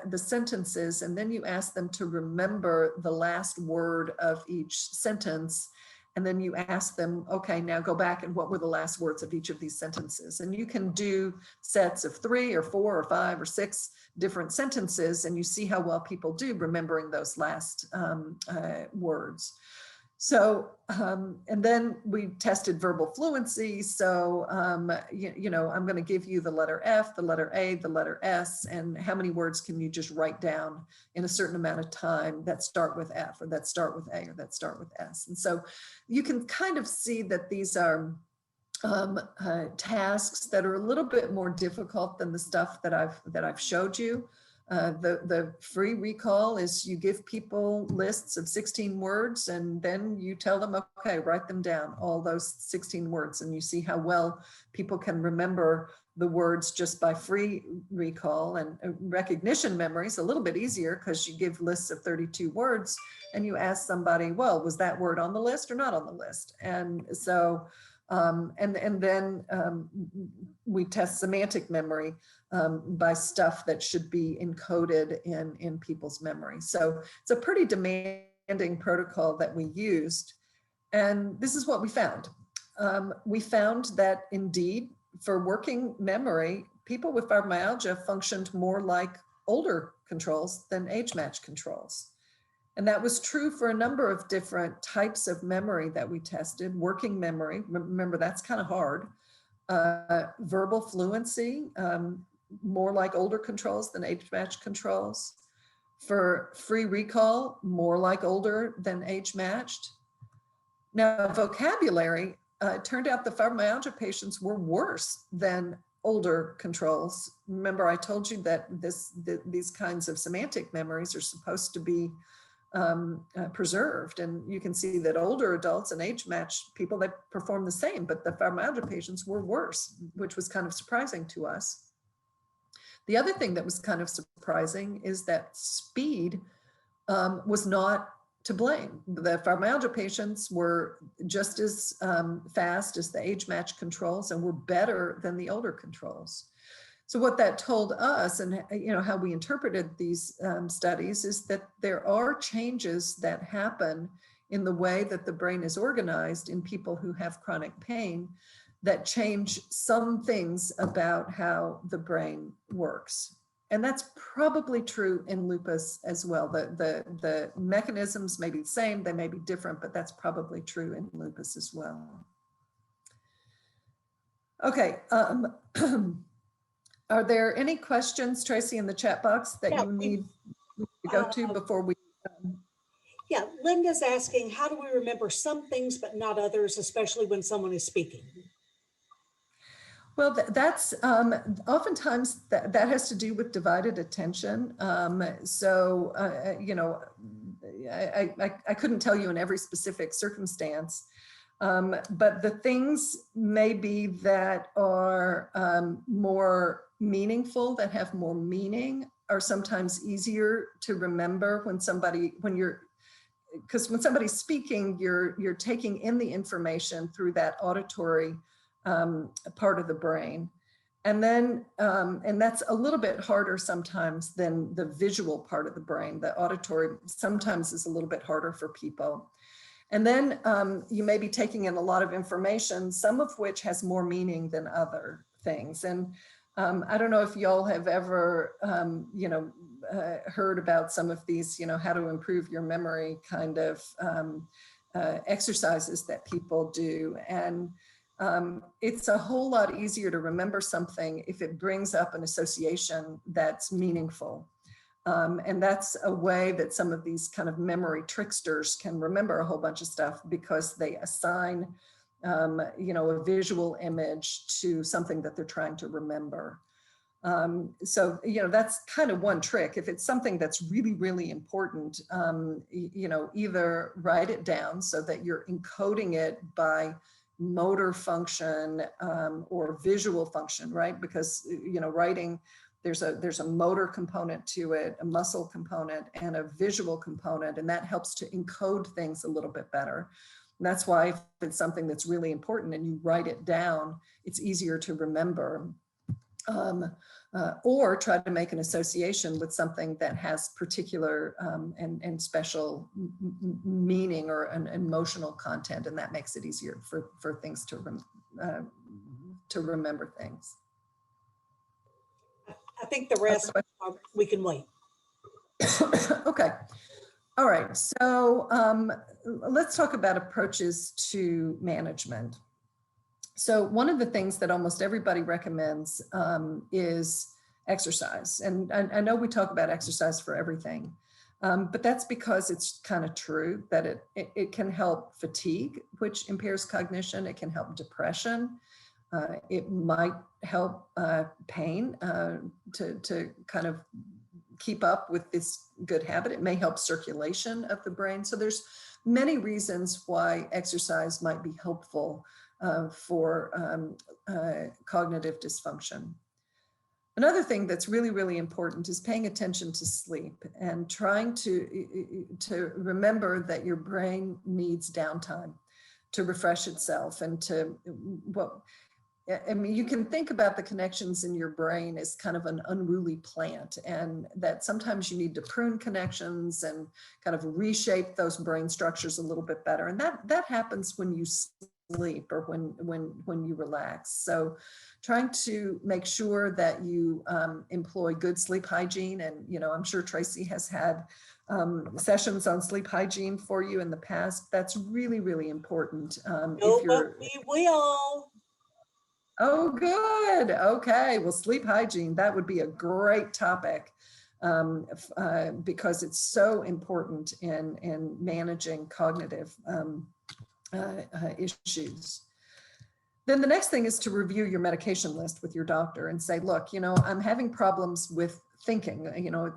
the sentences, and then you ask them to remember the last word of each sentence. And then you ask them, okay, now go back and what were the last words of each of these sentences? And you can do sets of 3 or 4 or 5 or 6 different sentences, and you see how well people do remembering those last words. So, and then we tested verbal fluency. So, you know, I'm going to give you the letter F, the letter A, the letter S, and how many words can you just write down in a certain amount of time that start with F, or that start with A, or that start with S. And so you can kind of see that these are tasks that are a little bit more difficult than the stuff that I've showed you. The free recall is you give people lists of 16 words, and then you tell them, okay, write them down, all those 16 words, and you see how well people can remember the words just by free recall. And recognition memory is a little bit easier because you give lists of 32 words and you ask somebody, well, was that word on the list or not on the list? And so And then we test semantic memory by stuff that should be encoded in people's memory. So it's a pretty demanding protocol that we used. And this is what we found. We found that indeed, for working memory, people with fibromyalgia functioned more like older controls than age-matched controls. And that was true for a number of different types of memory that we tested. Working memory, remember that's kind of hard. Verbal fluency, more like older controls than age-matched controls. For free recall, more like older than age-matched. Now, vocabulary, it turned out the fibromyalgia patients were worse than older controls. Remember, I told you that these kinds of semantic memories are supposed to be preserved. And you can see that older adults and age-matched people, they perform the same, but the fibromyalgia patients were worse, which was kind of surprising to us. The other thing that was kind of surprising is that speed was not to blame. The fibromyalgia patients were just as fast as the age-matched controls and were better than the older controls. So what that told us, and how we interpreted these studies, is that there are changes that happen in the way that the brain is organized in people who have chronic pain that change some things about how the brain works. And that's probably true in lupus as well. The mechanisms may be the same, they may be different, but that's probably true in lupus as well. Okay. Are there any questions, Tracy, in the chat box that you need to go to before we?
Yeah, Linda's asking, how do we remember some things but not others, especially when someone is speaking?
Well, that's oftentimes that has to do with divided attention. I couldn't tell you in every specific circumstance, but the things maybe that are more meaningful, that have more meaning, are sometimes easier to remember because when somebody's speaking, you're taking in the information through that auditory part of the brain. And then, and that's a little bit harder sometimes than the visual part of the brain. The auditory sometimes is a little bit harder for people. And then you may be taking in a lot of information, some of which has more meaning than other things. And I don't know if y'all have ever, heard about some of these, how to improve your memory kind of exercises that people do. And it's a whole lot easier to remember something if it brings up an association that's meaningful. And that's a way that some of these kind of memory tricksters can remember a whole bunch of stuff, because they assign, a visual image to something that they're trying to remember. So, that's kind of one trick. If it's something that's really, really important, either write it down so that you're encoding it by motor function or visual function, right? Because, writing, there's a motor component to it, a muscle component, and a visual component, and that helps to encode things a little bit better. And that's why if it's something that's really important and you write it down, it's easier to remember. Or try to make an association with something that has particular and special meaning or an emotional content, and that makes it easier for things to remember things.
I think the rest we can wait.
Okay. All right. So let's talk about approaches to management. So one of the things that almost everybody recommends is exercise. And I know we talk about exercise for everything, but that's because it's kind of true that it can help fatigue, which impairs cognition. It can help depression. It might help pain to kind of keep up with this good habit. It may help circulation of the brain. So there's many reasons why exercise might be helpful for cognitive dysfunction. Another thing that's really, really important is paying attention to sleep and trying to remember that your brain needs downtime. to refresh itself and to I mean, you can think about the connections in your brain as kind of an unruly plant, and that sometimes you need to prune connections and kind of reshape those brain structures a little bit better. And that happens when you sleep or when you relax. So trying to make sure that you employ good sleep hygiene. And, I'm sure Tracy has had sessions on sleep hygiene for you in the past. That's really, really important.
No, but we will.
Oh, good. Okay. Well, sleep hygiene, that would be a great topic because it's so important in managing cognitive issues. Then the next thing is to review your medication list with your doctor and say, look, I'm having problems with thinking, I'm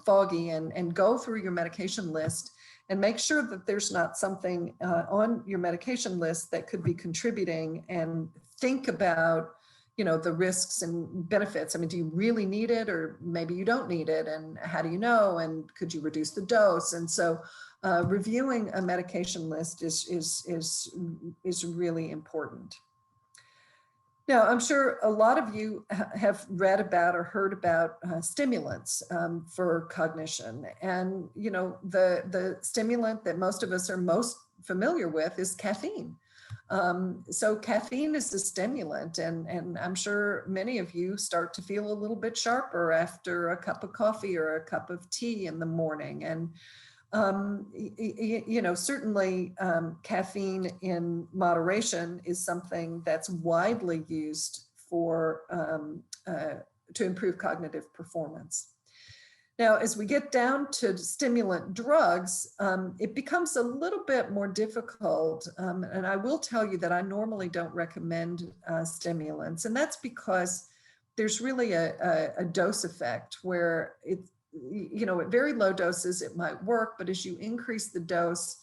foggy, and go through your medication list and make sure that there's not something on your medication list that could be contributing, and think about, the risks and benefits. I mean, do you really need it, or maybe you don't need it? And how do you know? And could you reduce the dose? And so reviewing a medication list is really important. Now, I'm sure a lot of you have read about or heard about stimulants for cognition. And, the stimulant that most of us are most familiar with is caffeine. So caffeine is a stimulant, and I'm sure many of you start to feel a little bit sharper after a cup of coffee or a cup of tea in the morning. And certainly caffeine in moderation is something that's widely used for to improve cognitive performance. Now, as we get down to stimulant drugs, it becomes a little bit more difficult. And I will tell you that I normally don't recommend stimulants, and that's because there's really a dose effect where it's, at very low doses, it might work, but as you increase the dose,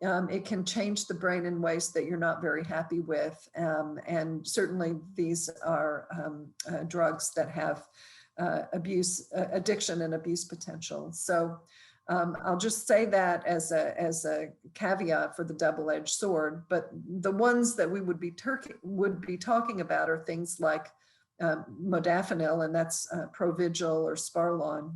it can change the brain in ways that you're not very happy with. And certainly these are drugs that have addiction and abuse potential. So I'll just say that as a caveat for the double-edged sword, but the ones that we would be talking about are things like modafinil, and that's Provigil or Sparlon.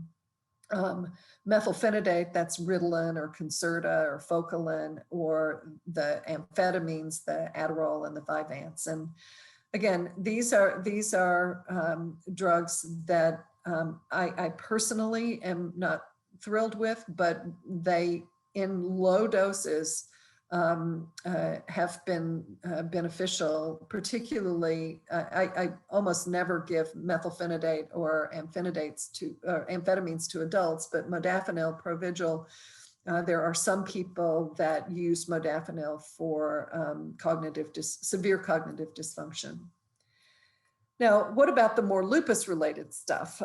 Methylphenidate, that's Ritalin or Concerta or Focalin, or the amphetamines, the Adderall and the Vyvanse. And again, these are drugs that I personally am not thrilled with, but they, in low doses, have been beneficial. Particularly, I almost never give methylphenidate or amphetamines to adults, but modafinil, Provigil, there are some people that use modafinil for severe cognitive dysfunction. Now, what about the more lupus-related stuff?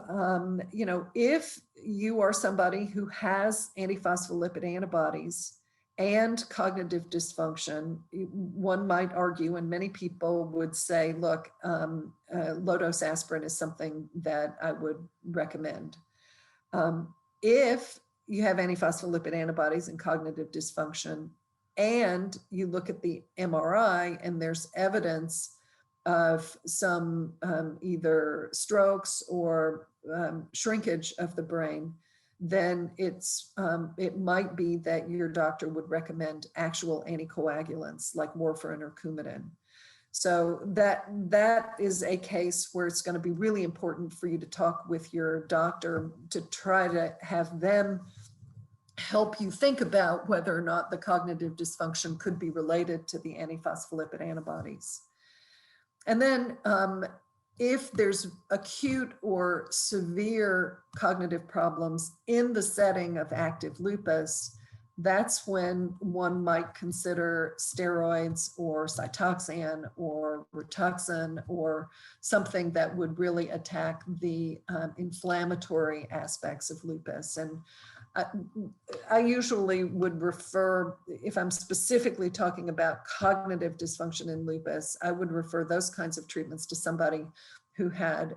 If you are somebody who has antiphospholipid antibodies and cognitive dysfunction, one might argue, and many people would say, look, low-dose aspirin is something that I would recommend. If you have antiphospholipid antibodies and cognitive dysfunction, and you look at the MRI and there's evidence of some either strokes or shrinkage of the brain, then it might be that your doctor would recommend actual anticoagulants like warfarin or Coumadin. So that is a case where it's going to be really important for you to talk with your doctor to try to have them help you think about whether or not the cognitive dysfunction could be related to the antiphospholipid antibodies. And then if there's acute or severe cognitive problems in the setting of active lupus, that's when one might consider steroids or Cytoxan or Rituxan or something that would really attack the inflammatory aspects of lupus. And I usually would refer, if I'm specifically talking about cognitive dysfunction in lupus, I would refer those kinds of treatments to somebody who had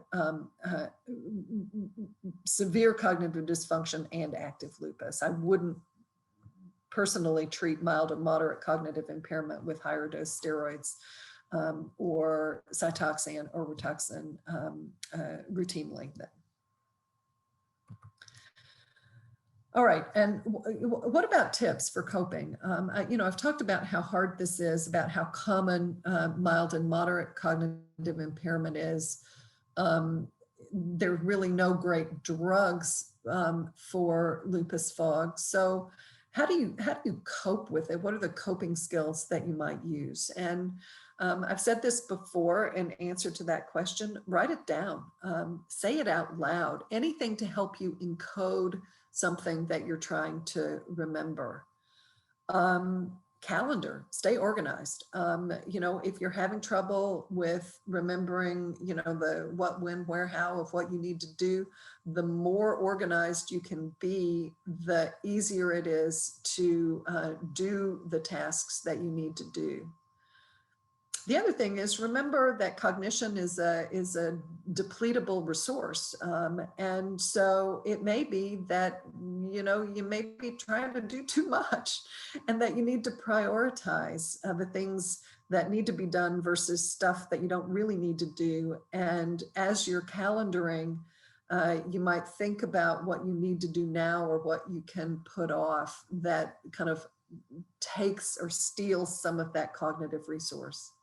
severe cognitive dysfunction and active lupus. I wouldn't personally treat mild and moderate cognitive impairment with higher dose steroids or Cytoxan or Rituxan routinely. All right, and what about tips for coping? I've talked about how hard this is, about how common mild and moderate cognitive impairment is. There are really no great drugs for lupus fog. So how do you cope with it? What are the coping skills that you might use? And I've said this before in answer to that question, write it down, say it out loud, anything to help you encode something that you're trying to remember. Calendar, stay organized. If you're having trouble with remembering, the what, when, where, how of what you need to do, the more organized you can be, the easier it is to do the tasks that you need to do. The other thing is, remember that cognition is a depletable resource. And so it may be that, you may be trying to do too much and that you need to prioritize the things that need to be done versus stuff that you don't really need to do. And as you're calendaring, you might think about what you need to do now or what you can put off that kind of takes or steals some of that cognitive resource.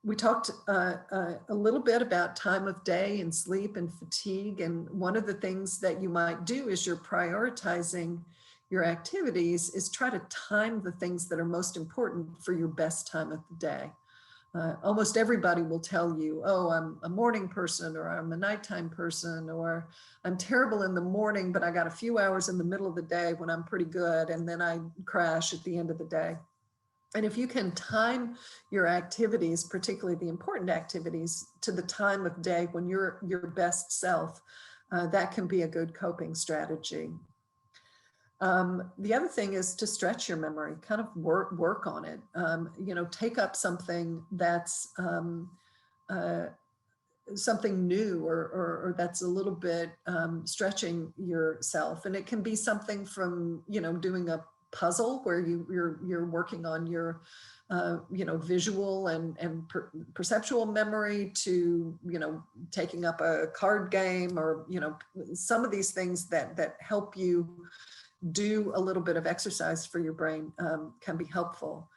We talked a little bit about time of day and sleep and fatigue. And one of the things that you might do as you're prioritizing your activities is try to time the things that are most important for your best time of the day. Almost everybody will tell you, oh, I'm a morning person, or I'm a nighttime person, or I'm terrible in the morning, but I got a few hours in the middle of the day when I'm pretty good, and then I crash at the end of the day. And if you can time your activities, particularly the important activities, to the time of day when you're your best self, that can be a good coping strategy. The other thing is to stretch your memory, kind of work on it. Take up something that's something new or that's a little bit stretching yourself. And it can be something from, doing a puzzle where you're working on your visual and perceptual memory to taking up a card game, or some of these things that help you do a little bit of exercise for your brain can be helpful.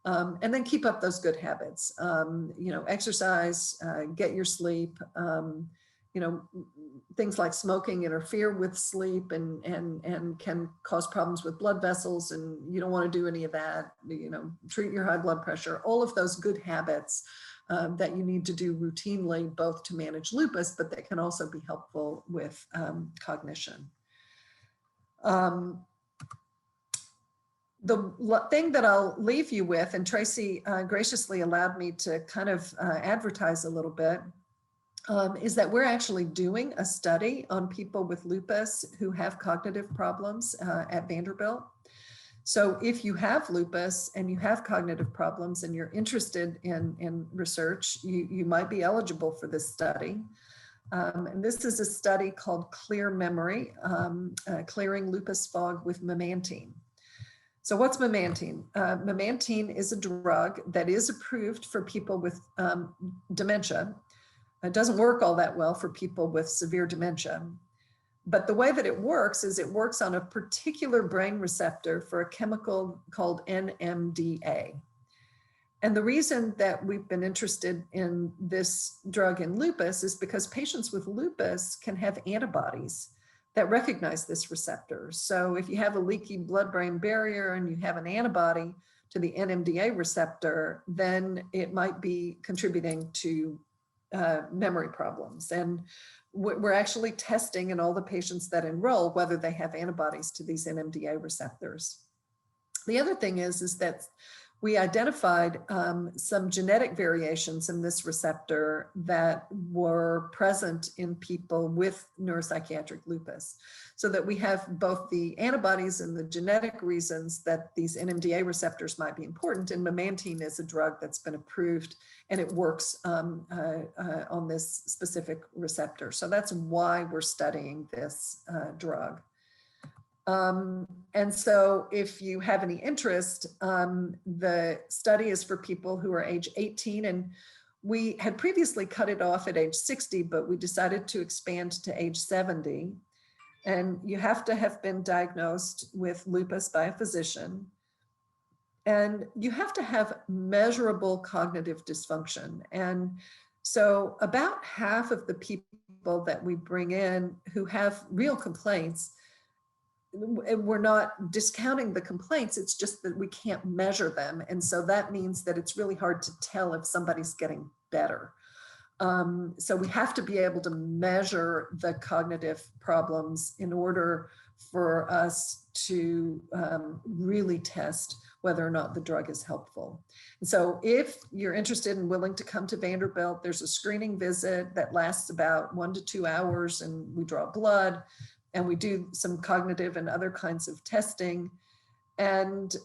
And then keep up those good habits. Exercise, get your sleep. Things like smoking interfere with sleep and can cause problems with blood vessels, and you don't want to do any of that. Treat your high blood pressure, all of those good habits that you need to do routinely, both to manage lupus, but that can also be helpful with cognition. The thing that I'll leave you with, and Tracy graciously allowed me to kind of advertise a little bit, is that we're actually doing a study on people with lupus who have cognitive problems at Vanderbilt. So if you have lupus and you have cognitive problems and you're interested in research, you might be eligible for this study. And this is a study called Clear Memory, Clearing Lupus Fog with Memantine. So what's Memantine? Memantine is a drug that is approved for people with dementia. It doesn't work all that well for people with severe dementia. But the way that it works is it works on a particular brain receptor for a chemical called NMDA. And the reason that we've been interested in this drug in lupus is because patients with lupus can have antibodies that recognize this receptor. So if you have a leaky blood-brain barrier and you have an antibody to the NMDA receptor, then it might be contributing to memory problems. And we're actually testing in all the patients that enroll whether they have antibodies to these NMDA receptors. The other thing is that we identified some genetic variations in this receptor that were present in people with neuropsychiatric lupus, so that we have both the antibodies and the genetic reasons that these NMDA receptors might be important. And memantine is a drug that's been approved and it works on this specific receptor. So that's why we're studying this drug. And so if you have any interest, the study is for people who are age 18, and we had previously cut it off at age 60, but we decided to expand to age 70. And you have to have been diagnosed with lupus by a physician. And you have to have measurable cognitive dysfunction. And so about half of the people that we bring in who have real complaints, we're not discounting the complaints, it's just that we can't measure them. And so that means that it's really hard to tell if somebody's getting better. So we have to be able to measure the cognitive problems in order for us to really test whether or not the drug is helpful. And so if you're interested and willing to come to Vanderbilt, there's a screening visit that lasts about 1 to 2 hours, and we draw blood and we do some cognitive and other kinds of testing. And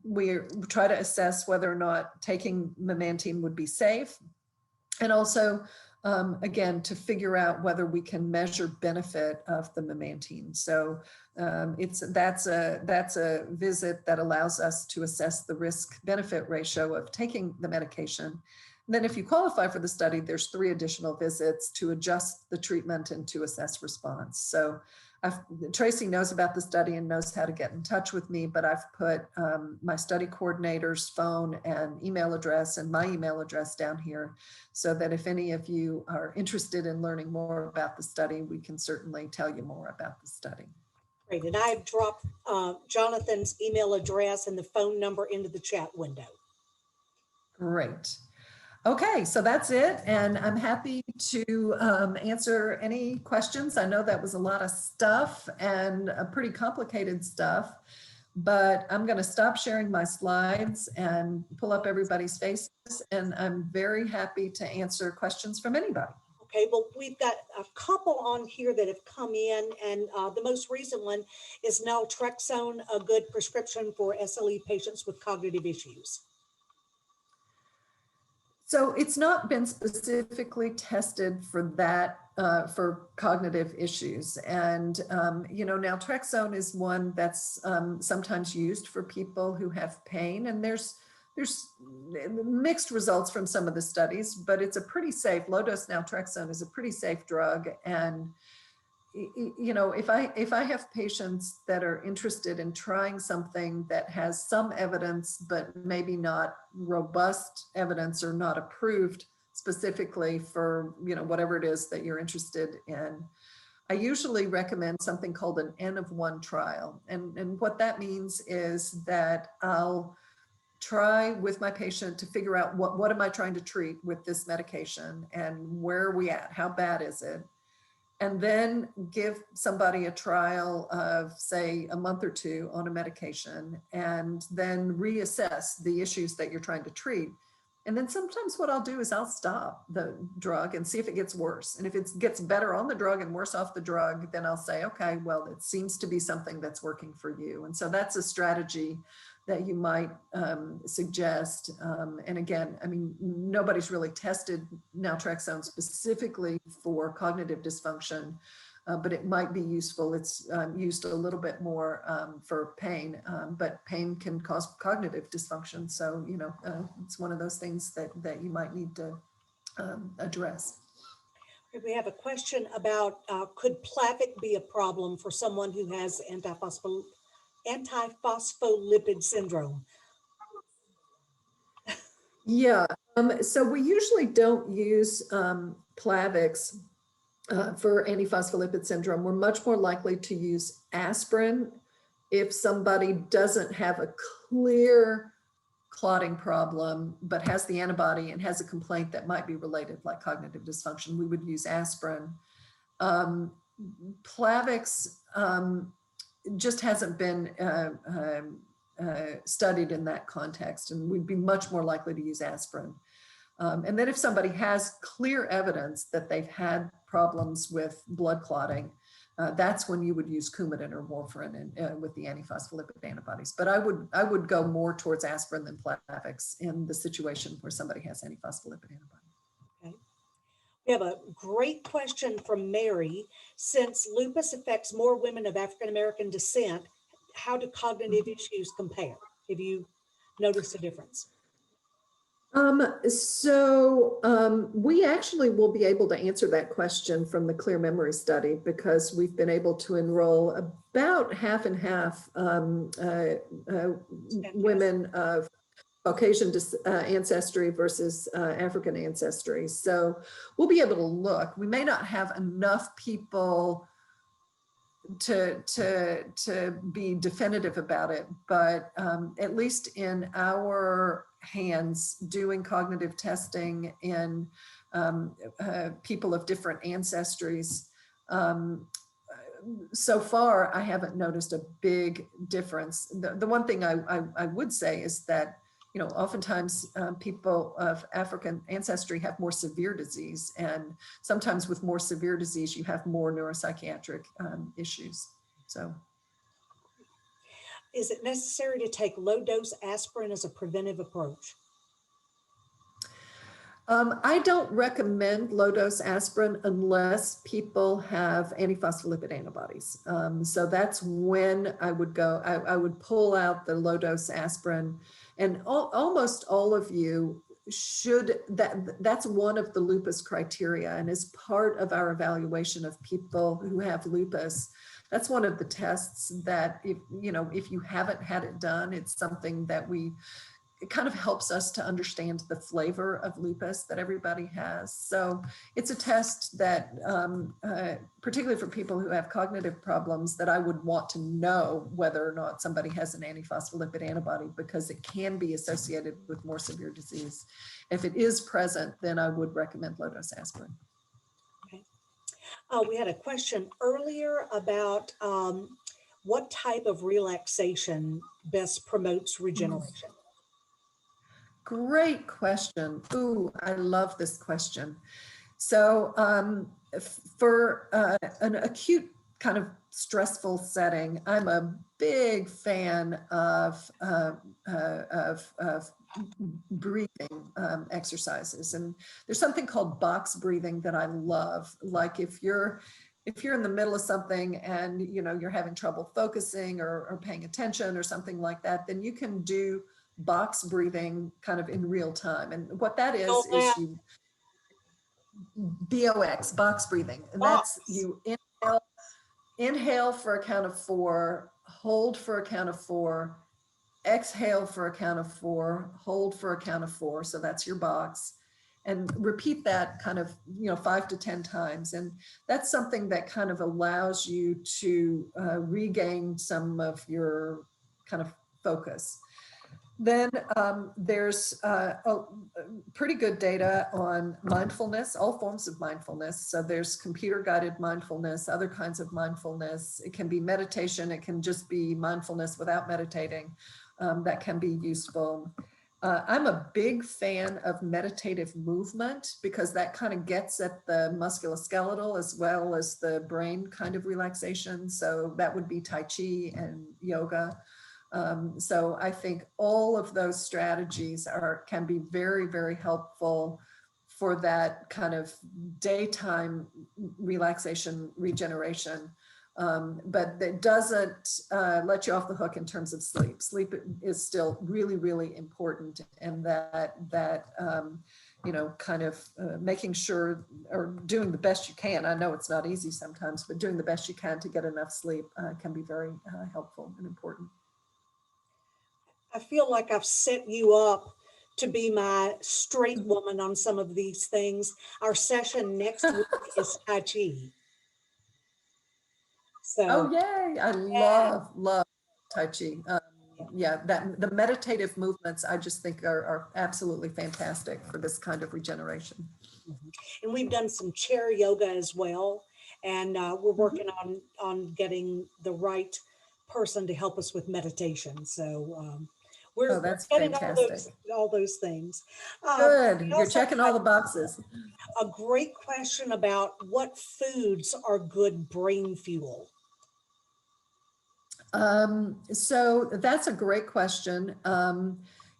we try to assess whether or not taking Memantine would be safe. And also, again, to figure out whether we can measure benefit of the Memantine. So that's a visit that allows us to assess the risk-benefit ratio of taking the medication. And then if you qualify for the study, there's 3 additional visits to adjust the treatment and to assess response. So Tracy knows about the study and knows how to get in touch with me, but I've put my study coordinator's phone and email address and my email address down here, so that if any of you are interested in learning more about the study, we can certainly tell you more about the study.
Great, and I've dropped Jonathan's email address and the phone number into the chat window.
Great. Okay, so that's it. And I'm happy to answer any questions. I know that was a lot of stuff and a pretty complicated stuff, but I'm going to stop sharing my slides and pull up everybody's faces. And I'm very happy to answer questions from anybody.
Okay, well, we've got a couple on here that have come in, and the most recent one is Naltrexone a good prescription for SLE patients with cognitive issues?
So it's not been specifically tested for that, for cognitive issues. And, you know, naltrexone is one that's sometimes used for people who have pain. And there's mixed results from some of the studies, but it's a pretty safe, low dose naltrexone is a pretty safe drug. And you know, if I have patients that are interested in trying something that has some evidence, but maybe not robust evidence or not approved specifically for, you know, whatever it is that you're interested in, I usually recommend something called an N of 1 trial. And what that means is that I'll try with my patient to figure out what am I trying to treat with this medication and where are we at? How bad is it? And then give somebody a trial of, say, a month or 2 on a medication, and then reassess the issues that you're trying to treat. And then sometimes what I'll do is I'll stop the drug and see if it gets worse. And if it gets better on the drug and worse off the drug, then I'll say, okay, well, it seems to be something that's working for you. And so that's a strategy that you might suggest. And again, I mean, nobody's really tested naltrexone specifically for cognitive dysfunction, but it might be useful. It's used a little bit more for pain, but pain can cause cognitive dysfunction. So, you know, it's one of those things that you might need to address.
We have a question about, could Plavix be a problem for someone who has antiphospholipid syndrome?
Yeah, so we usually don't use Plavix for antiphospholipid syndrome. We're much more likely to use aspirin if somebody doesn't have a clear clotting problem, but has the antibody and has a complaint that might be related, like cognitive dysfunction. We would use aspirin. Plavix just hasn't been studied in that context, and we'd be much more likely to use aspirin. And then if somebody has clear evidence that they've had problems with blood clotting, that's when you would use Coumadin or warfarin with the antiphospholipid antibodies. But I would go more towards aspirin than Plavix in the situation where somebody has antiphospholipid antibodies.
Okay. We have a great question from Mary. Since lupus affects more women of African American descent, how do cognitive issues compare? Have you noticed a difference?
We actually will be able to answer that question from the Clear Memory study, because we've been able to enroll about half and half women of Caucasian ancestry versus African ancestry. So we'll be able to look. We may not have enough people to be definitive about it, but at least in our hands, doing cognitive testing in people of different ancestries, so far I haven't noticed a big difference. The one thing I would say is that, you know, oftentimes people of African ancestry have more severe disease, and sometimes with more severe disease, you have more neuropsychiatric issues. So,
is it necessary to take low-dose aspirin as a preventive approach?
I don't recommend low-dose aspirin unless people have antiphospholipid antibodies. So that's when I would go, I would pull out the low-dose aspirin, and almost all of you should, that's one of the lupus criteria, and as part of our evaluation of people who have lupus, that's one of the tests that, if you haven't had it done, it's something that it kind of helps us to understand the flavor of lupus that everybody has. So it's a test that, particularly for people who have cognitive problems, that I would want to know whether or not somebody has an antiphospholipid antibody, because it can be associated with more severe disease. If it is present, then I would recommend low-dose aspirin.
Okay. We had a question earlier about what type of relaxation best promotes regeneration?
Great question. Ooh, I love this question. So for an acute kind of stressful setting, I'm a big fan of breathing exercises. And there's something called box breathing that I love. Like if you're in the middle of something and you're having trouble focusing or paying attention or something like that, then you can do box breathing kind of in real time. And what that is you BOX, box breathing. And that's you inhale for a count of 4, hold for a count of 4, exhale for a count of 4, hold for a count of 4. So that's your box. And repeat that kind of 5 to 10 times. And that's something that kind of allows you to regain some of your kind of focus. Then there's pretty good data on mindfulness, all forms of mindfulness. So there's computer-guided mindfulness, other kinds of mindfulness. It can be meditation. It can just be mindfulness without meditating. That can be useful. I'm a big fan of meditative movement, because that kind of gets at the musculoskeletal as well as the brain kind of relaxation. So that would be Tai Chi and yoga. So I think all of those strategies can be very, very helpful for that kind of daytime relaxation, regeneration. But it doesn't let you off the hook in terms of sleep. Sleep is still really, really important, and kind of making sure, or doing the best you can. I know it's not easy sometimes, but doing the best you can to get enough sleep can be very helpful and important.
I feel like I've set you up to be my straight woman on some of these things. Our session next week is Tai Chi. So,
oh yay! I love Tai Chi. Yeah, the meditative movements I just think are absolutely fantastic for this kind of regeneration.
And we've done some chair yoga as well, and we're working on getting the right person to help us with meditation. So we're getting all those things.
Good, you're checking all the boxes.
A great question about what foods are good brain fuel.
So that's a great question.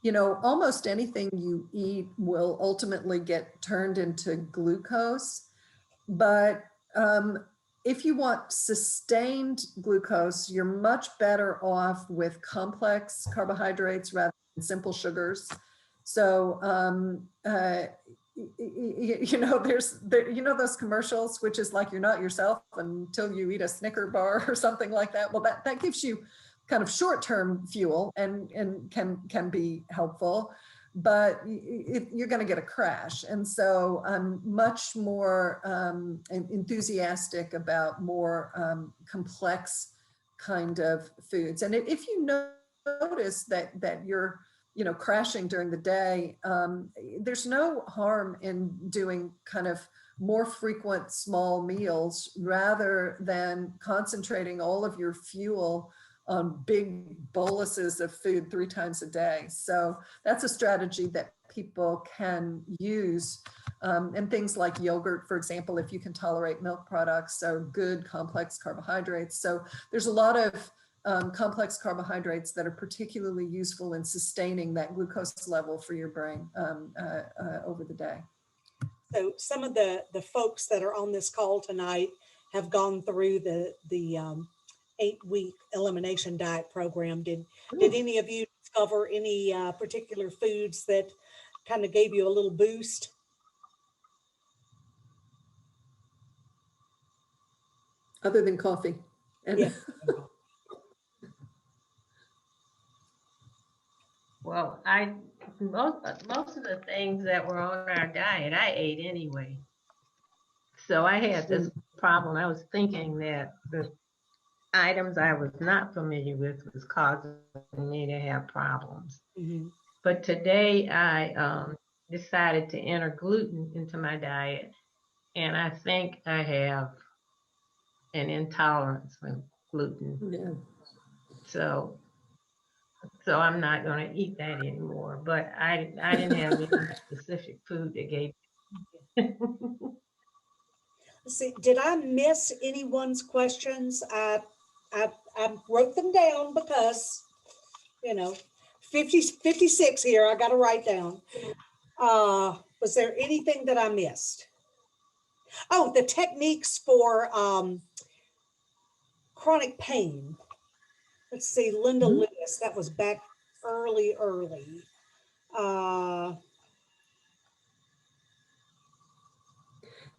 you know, almost anything you eat will ultimately get turned into glucose. But if you want sustained glucose, you're much better off with complex carbohydrates rather than simple sugars. So, you know, you know, those commercials, which is like, you're not yourself until you eat a Snicker bar or something like that. Well, that gives you kind of short-term fuel and can be helpful, but you're going to get a crash. And so I'm much more enthusiastic about more complex kind of foods. And if you notice that you're, you know, crashing during the day, there's no harm in doing kind of more frequent small meals rather than concentrating all of your fuel on big boluses of food 3 times a day. So that's a strategy that people can use. And things like yogurt, for example, if you can tolerate milk products, are good complex carbohydrates. So there's a lot of complex carbohydrates that are particularly useful in sustaining that glucose level for your brain over the day.
So some of the folks that are on this call tonight have gone through the 8-week elimination diet program. Did any of you discover any particular foods that kind of gave you a little boost?
Other than coffee. And
yeah.
Well, most of the things that were on our diet, I ate anyway. So I had this problem. I was thinking that the items I was not familiar with was causing me to have problems.
Mm-hmm.
But today I decided to enter gluten into my diet, and I think I have an intolerance with gluten.
yeah.
So I'm not going to eat that anymore. But I didn't have any specific food that gave.
See, did I miss anyone's questions? I wrote them down because, you know, 56 here, I got to write down. Was there anything that I missed? Oh, the techniques for chronic pain. Let's see, Linda Lewis, that was back early.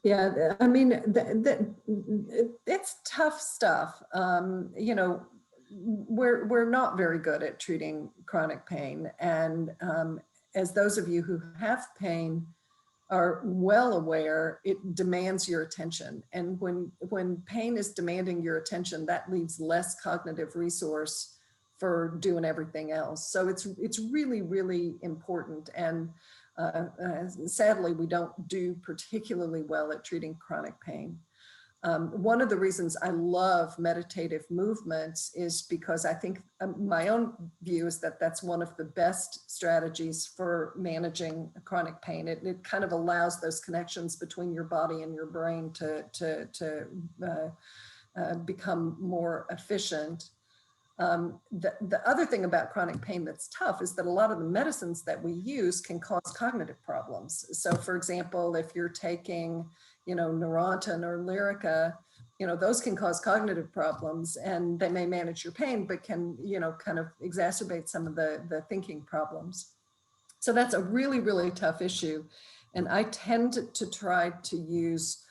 Yeah, I mean, it's tough stuff. You know, we're not very good at treating chronic pain. And as those of you who have pain are well aware, it demands your attention. And when pain is demanding your attention, that leaves less cognitive resource for doing everything else. So it's really, really important. And sadly, we don't do particularly well at treating chronic pain. One of the reasons I love meditative movements is because I think my own view is that that's one of the best strategies for managing chronic pain. It kind of allows those connections between your body and your brain to become more efficient. The other thing about chronic pain that's tough is that a lot of the medicines that we use can cause cognitive problems. So for example, if you're taking, you know, Neurontin or Lyrica, you know, those can cause cognitive problems, and they may manage your pain, but can, you know, kind of exacerbate some of the thinking problems. So that's a really, really tough issue. And I tend to try to use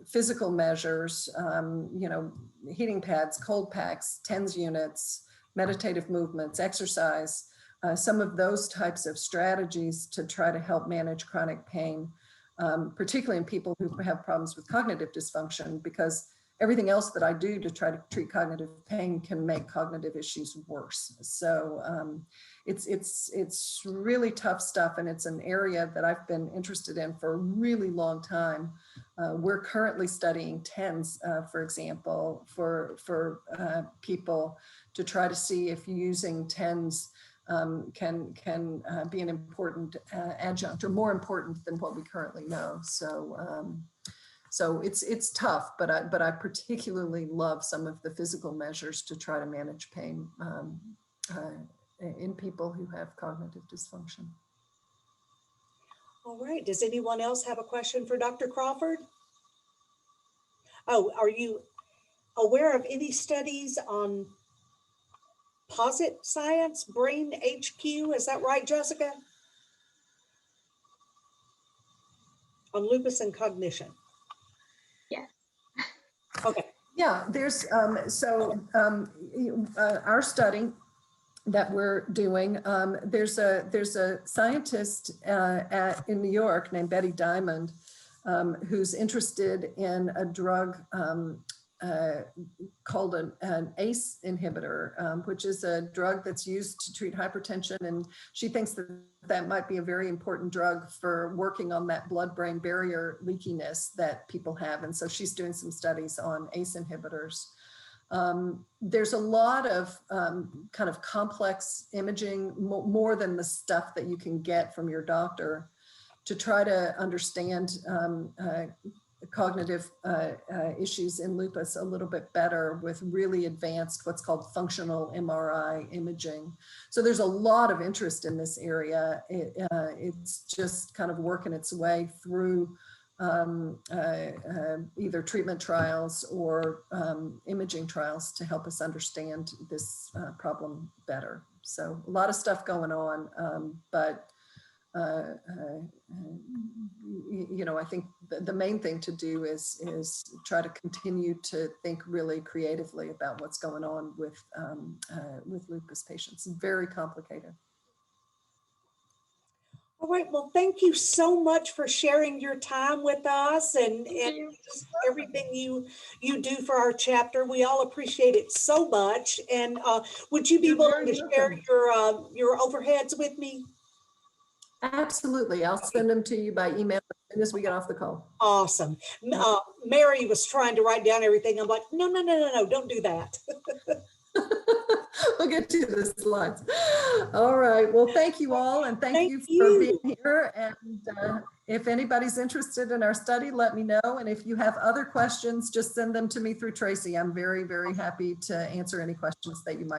physical measures, you know, heating pads, cold packs, TENS units, meditative movements, exercise, some of those types of strategies to try to help manage chronic pain, particularly in people who have problems with cognitive dysfunction, because everything else that I do to try to treat cognitive pain can make cognitive issues worse. So it's really tough stuff, and it's an area that I've been interested in for a really long time. We're currently studying TENS, for example, for people to try to see if using TENS can be an important adjunct, or more important than what we currently know. So it's tough, but I particularly love some of the physical measures to try to manage pain in people who have cognitive dysfunction.
All right, does anyone else have a question for Dr. Crofford? Oh, are you aware of any studies on Posit Science, Brain HQ? Is that right, Jessica? On lupus and cognition?
Yes.
Okay.
Yeah, there's, our study that we're doing, there's a scientist in New York named Betty Diamond, who's interested in a drug called an ACE inhibitor, which is a drug that's used to treat hypertension. And she thinks that that might be a very important drug for working on that blood-brain barrier leakiness that people have. And so she's doing some studies on ACE inhibitors. There's a lot of kind of complex imaging, more than the stuff that you can get from your doctor, to try to understand cognitive issues in lupus a little bit better with really advanced what's called functional MRI imaging. So there's a lot of interest in this area. It's just kind of working its way through either treatment trials or imaging trials to help us understand this problem better. So a lot of stuff going on, but you know, I think the main thing to do is try to continue to think really creatively about what's going on with lupus patients. It's very complicated.
All right, well, thank you so much for sharing your time with us and just everything you do for our chapter. We all appreciate it so much. And would you be willing to share your overheads with me?
Absolutely. I'll send them to you by email as soon as we get off the call.
Awesome. Mary was trying to write down everything. I'm like, no, don't do that.
We'll get to the slides. All right. Well, thank you all. And thank you for being here. And if anybody's interested in our study, let me know. And if you have other questions, just send them to me through Tracy. I'm very, very happy to answer any questions that you might